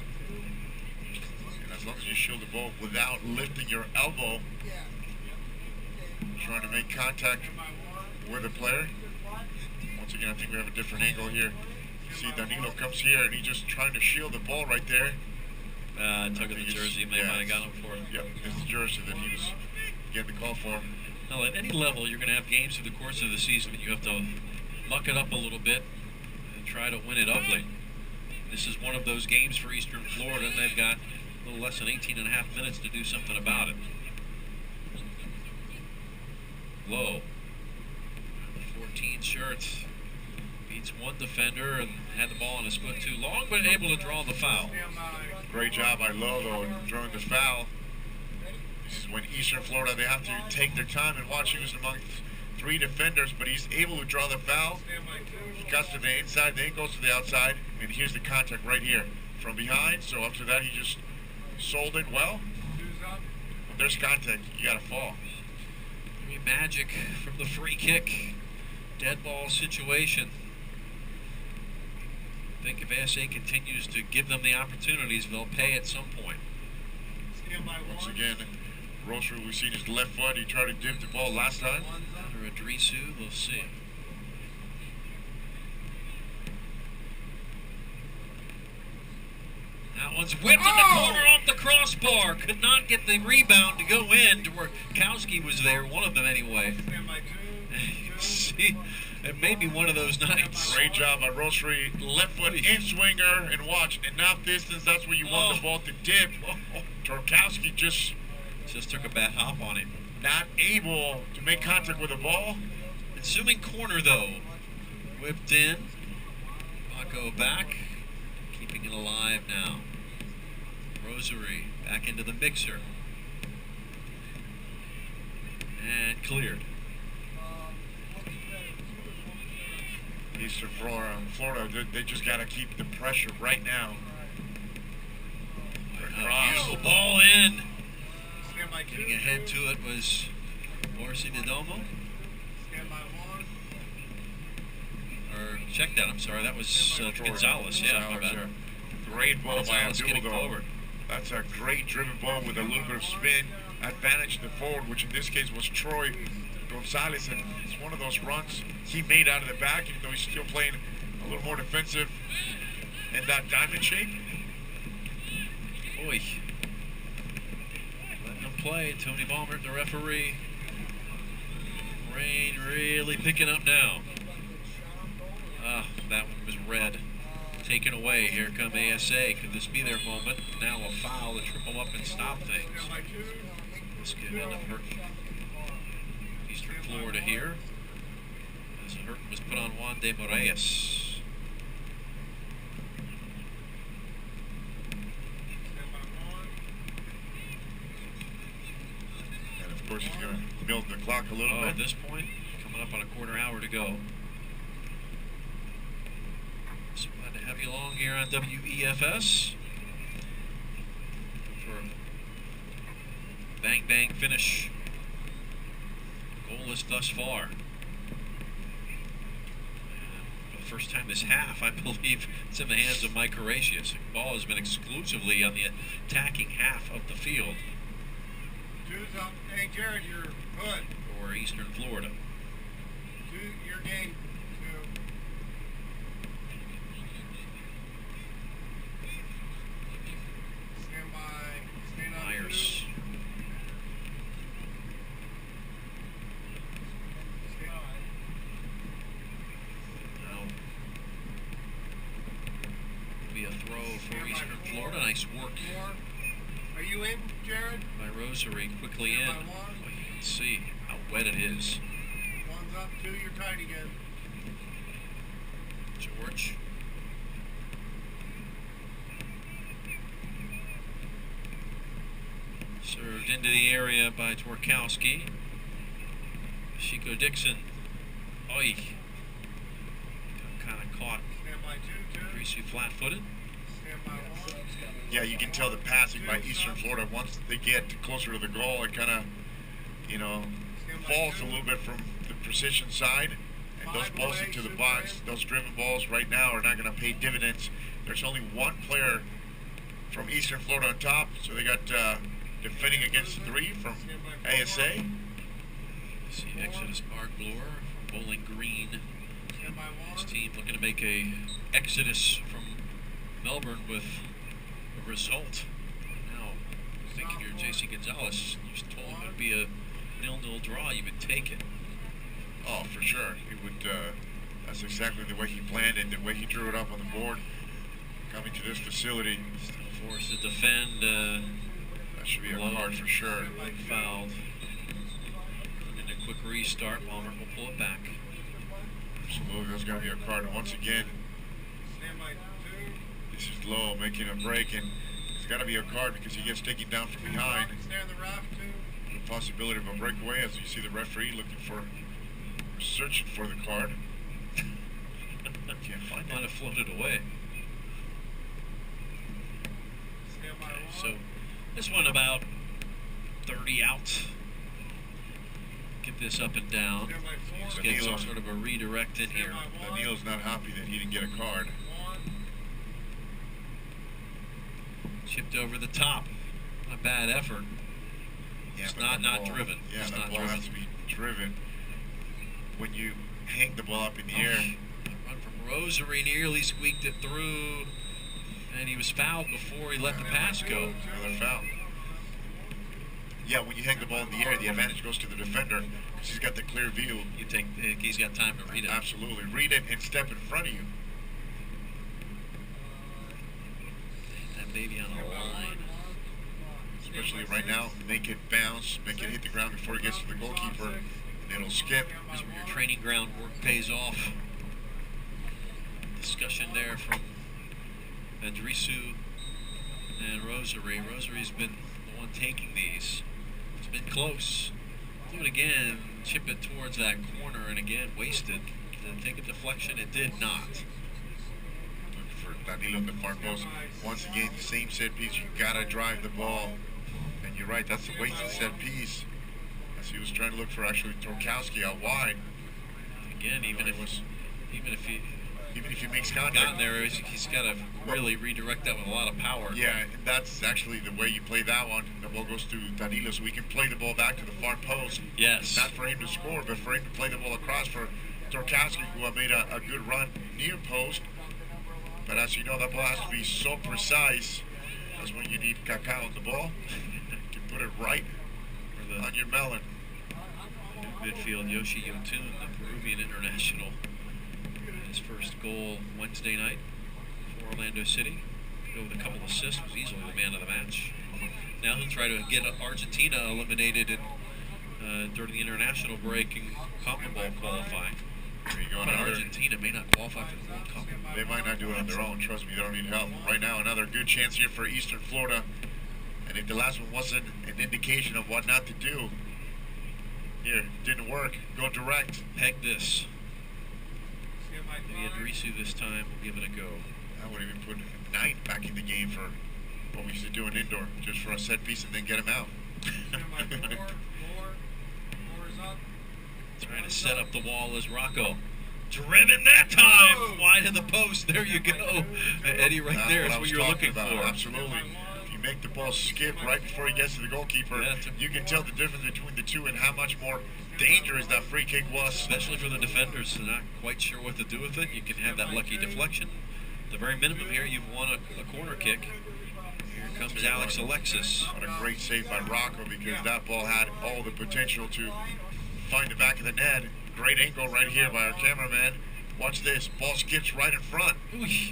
And as long as you shield the ball without lifting your elbow, trying to make contact with the player. Once again, I think we have a different angle here. See, Danilo comes here and he's just trying to shield the ball right there. Tug of the jersey, might have got him for it. Yep, it's the jersey that he was getting the call for. Now, at any level, you're going to have games through the course of the season that you have to muck it up a little bit and try to win it ugly. This is one of those games for Eastern Florida, and they've got a little less than 18 and a half minutes to do something about it. Lowe, 14 shirts, beats one defender and had the ball on his foot too long, but able to draw the foul. Great job by Lowe, though, in drawing the foul. This is when Eastern Florida, they have to take their time and watch. He was among 3 defenders, but he's able to draw the foul. He cuts to the inside, then goes to the outside, and here's the contact right here from behind. So up to that, he just sold it well. When there's contact, you got to fall. Maybe magic from the free kick. Dead ball situation. I think if ASA continues to give them the opportunities, they'll pay at some point. Once again, Rosary, we've seen his left foot. He tried to dip the ball last time. Or Adrisu, we'll see. That one's whipped in the corner off the crossbar. Could not get the rebound to go in to where Kowski was there, one of them anyway. See, it may be one of those nights. Great job by Rosary. Left foot in swinger, and watch, enough distance. That's where you want the ball to dip. Torkowski just took a bad hop on him. Not able to make contact with the ball. Ensuing corner though. Whipped in. Paco back. Keeping it alive now. Rosary back into the mixer. And cleared. Eastern Florida, they just got to keep the pressure right now. Beautiful ball in. Getting ahead to it was Orsi Domo. Or check that, I'm sorry, that was Gonzalez. Yeah, my bad. Great ball by Abdul though. That's a great driven ball with a little bit of spin. Advantage to the forward, which in this case was Troy Gonzalez, and it's one of those runs he made out of the back, even though he's still playing a little more defensive in that diamond shape. Boy. Letting them play. Tony Baumert, the referee. Rain really picking up now. That one was red. Taken away. Here come ASA. Could this be their moment? Now a foul to triple up and stop things. This could end up hurting Eastern Florida here. As a hurt was put on Juan de Moraes. And of course he's going to milk the clock a little bit. At this point, coming up on a quarter hour to go. So glad to have you along here on WEFS for a bang bang finish. Goalless thus far. For the first time this half, I believe it's in the hands of Mike Horatius. The ball has been exclusively on the attacking half of the field. Hey Jared, you're good. For Eastern Florida. Your game. Stand by. Stand on. Myers. Be a throw for Eastern Florida. Nice work. Are you in, Jared? By Rosary, quickly in. Oh, you can see how wet it is. One's up, 2, you're tight again. George. Served into the area by Torkowski. Chico Dixon. Oi. Kind of caught. Greasy flat-footed. Yeah, you can tell the passing by Eastern Florida, once they get closer to the goal, it kind of, falls a little bit from the precision side. And those balls into the box, those driven balls right now are not going to pay dividends. There's only one player from Eastern Florida on top, so they got defending against 3 from ASA. See Exodus Mark Bloor from Bowling Green. His team looking to make a exodus from Melbourne with a result. Now, thinking you're J.C. Gonzalez, you just told him it would be a 0-0 draw, you would take it. Oh, for sure. He would. That's exactly the way he planned it, the way he drew it up on the board. Coming to this facility. Still forced to defend. That should be a card for sure. Fouled. And a quick restart. Palmer will pull it back. Absolutely, there's going to be a card. And once again, this is Lowe making a break, and it's got to be a card because he gets taken down from behind. Stand the raft, 2. possibility of a breakaway as you see the referee looking for, searching for the card. Can't find it. Might have floated away. Okay, so this one about 30 out. Get this up and down. Let's get some sort of a redirect in here. Danilo's not happy that he didn't get a card. Chipped over the top. Not a bad effort. Yeah, it's not driven. Yeah, it's the not ball driven. has to be driven. When you hang the ball up in the air. Run from Rosary, nearly squeaked it through. And he was fouled before he let the pass go. Another foul. Yeah, when you hang the ball in the air, the advantage goes to the defender because he's got the clear view. You think he's got time to read it? Absolutely. Read it and step in front of you. That baby on the line. Especially right now, make it bounce, make it hit the ground before it gets to the goalkeeper, and it'll skip. This is where your training ground work pays off. Discussion there from Andrisu and Rosary. Rosary's been the one taking these. It's been close. Do it again, chip it towards that corner, and again, wasted. Did it take a deflection? It did not. Looking for Danilo in the far post. Once again, the same set piece. You gotta drive the ball. And you're right, that's a wasted set piece. As he was trying to look for actually Torkowski out wide. Again, even if he makes contact gotten there, he's got to really redirect that with a lot of power. Yeah, and that's actually the way you play that one. The ball goes to Danilo, so we can play the ball back to the far post. Yes. Not for him to score, but for him to play the ball across for Torkowski, who made a good run near post. But as you know, that ball has to be so precise. That's when you need Kaká on the ball. You can put it right on your melon. Midfield, Yoshi Yotun, the Peruvian international. His first goal Wednesday night for Orlando City. With a couple assists, was easily the man of the match. Now he'll try to get Argentina eliminated during the international break in CONMEBOL qualifying. There you go. But Argentina may not qualify for the World Cup. They might not do it on their own. Trust me, they don't need help. Right now, another good chance here for Eastern Florida. And if the last one wasn't an indication of what not to do, here, didn't work. Go direct. Peg this. Maybe Andrisu this time will give it a go. I would even put Knight back in the game for what we used to do in indoor, just for a set piece and then get him out. Trying to set up the wall as Rocco. Driven that time! Wide of the post. There you go. Eddie, right That's there. what That's what you're looking about. for. Absolutely. If you make the ball skip right before he gets to the goalkeeper, you can tell the difference between the two and how much more dangerous that free kick was. Especially for the defenders. They're not quite sure what to do with it. You can have that lucky deflection. At the very minimum here, you've won a corner kick. Here comes Alex Alexis. What a great save by Rocco, because that ball had all the potential to find the back of the net. Great angle right here by our cameraman. Watch this. Ball skips right in front. It was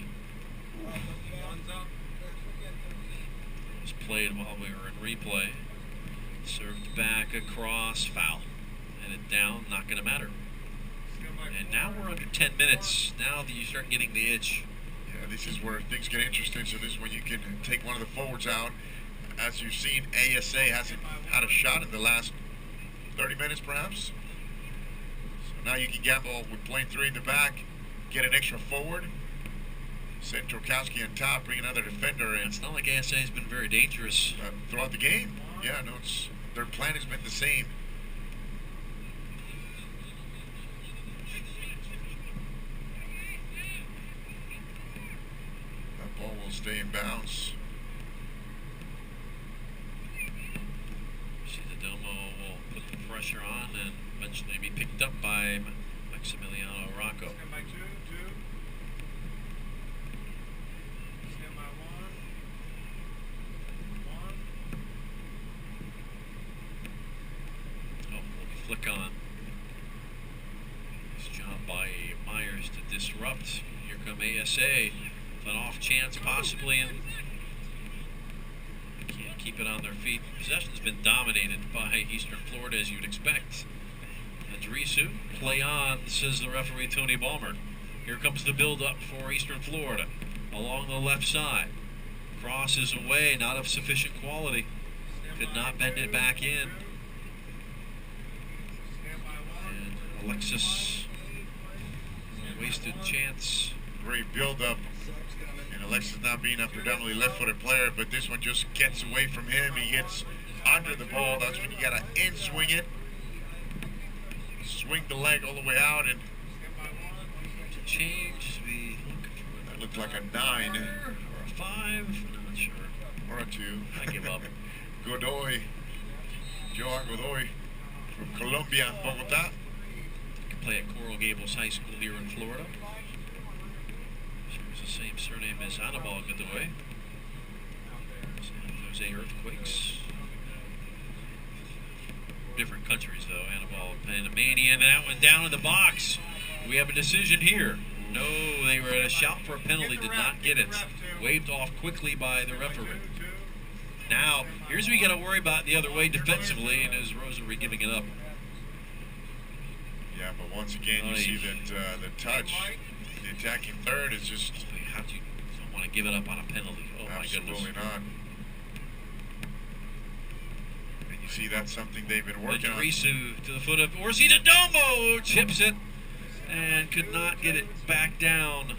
played while we were in replay. Served back across. Foul. Headed down. Not going to matter. And now we're under 10 minutes. Now that you start getting the itch. Yeah, this is where things get interesting. So this is when you can take one of the forwards out. As you've seen, ASA hasn't had a shot in the last 30 minutes perhaps. So now you can gamble with playing three in the back, get an extra forward, send Torkowski on top, bring another defender in. It's not like ASA has been very dangerous throughout the game. Yeah, no, their plan has been the same. That ball will stay in bounds. Domo will put the pressure on and eventually be picked up by Maximiliano Rocco. Oh, flick on. Nice job by Myers to disrupt. Here come ASA. An off chance possibly, and can't keep it on their feet. Possession's been dominated by Eastern Florida, as you'd expect. Andrisu, play on, says the referee Tony Ballmer. Here comes the build-up for Eastern Florida along the left side. Cross is away, not of sufficient quality. Could not bend it back in. Alexis, wasted chance. Great build-up. And Alexis not being a predominantly left-footed player, but this one just gets away from him. He gets under the ball. That's when you got to in-swing it. Swing the leg all the way out, and to change, we look for that looked like a 9 or a 5. Not sure. Or a 2. I give up. Godoy, Joan Godoy from Colombia, Bogota. Can play at Coral Gables High School here in Florida. Shares the same surname as Anibal Godoy. San Jose Earthquakes. Different countries though. Anibal Panamanian, and that went down in the box. We have a decision here. No, they were at a shout for a penalty, did not get it. Waved off quickly by the referee. Now, here's what you got to worry about the other way defensively, and is Rosary giving it up. Yeah, but once again, you see that the touch, the attacking third is just... How do you don't want to give it up on a penalty? Oh my goodness. Absolutely not. And you see that's something they've been working on. Idrisu to the foot of Orsi Domo, chips it, and could not get it back down.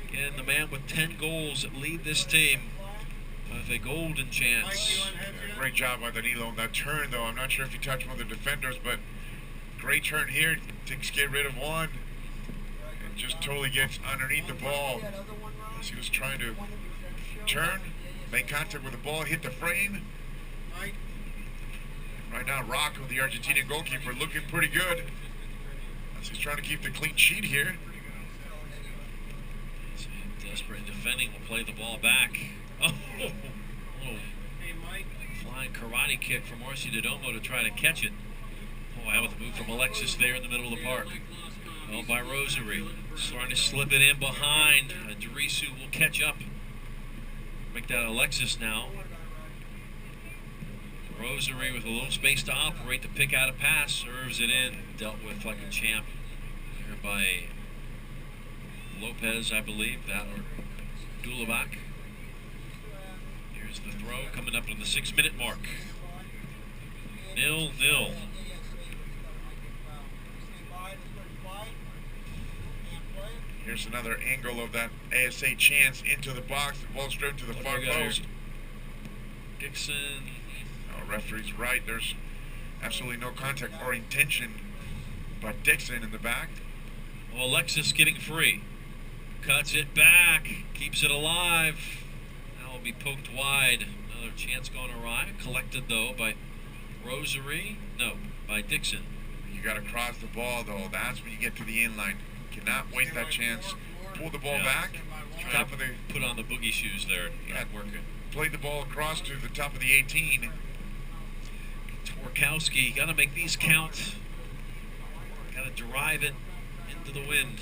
Again, the man with 10 goals that lead this team with a golden chance. Yeah, great job by Danilo on that turn, though. I'm not sure if he touched one of the defenders, but great turn here. Get rid of one and just totally gets underneath the ball as he was trying to turn, make contact with the ball, hit the frame. Right now, Rocco, the Argentinian goalkeeper, looking pretty good as he's trying to keep the clean sheet here. Desperate defending will play the ball back. Oh, flying karate kick from Orsi Domo to try to catch it. Oh, how about the move from Alexis there in the middle of the park. Well, by Rosary. Starting to slip it in behind. Idrisu will catch up. Make that Alexis now. Rosary with a little space to operate to pick out a pass. Serves it in. Dealt with like a champ. Here by Lopez, I believe. That or Dulovac. Here's the throw coming up on the 6-minute mark. 0-0. Here's another angle of that ASA chance into the box. The ball straight to the far post. Dixon. Oh, referee's right. There's absolutely no contact or intention by Dixon in the back. Well, Alexis getting free. Cuts it back. Keeps it alive. Now will be poked wide. Another chance going awry. Collected, though, by Rosary. No, by Dixon. You got to cross the ball, though. That's when you get to the end line. Cannot waste that chance. Pull the ball back. Top of the put on the boogie shoes there. Not working. Play the ball across to the top of the 18. Tworkowski, got to make these count. Got to drive it into the wind.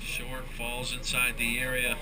Short, falls inside the area.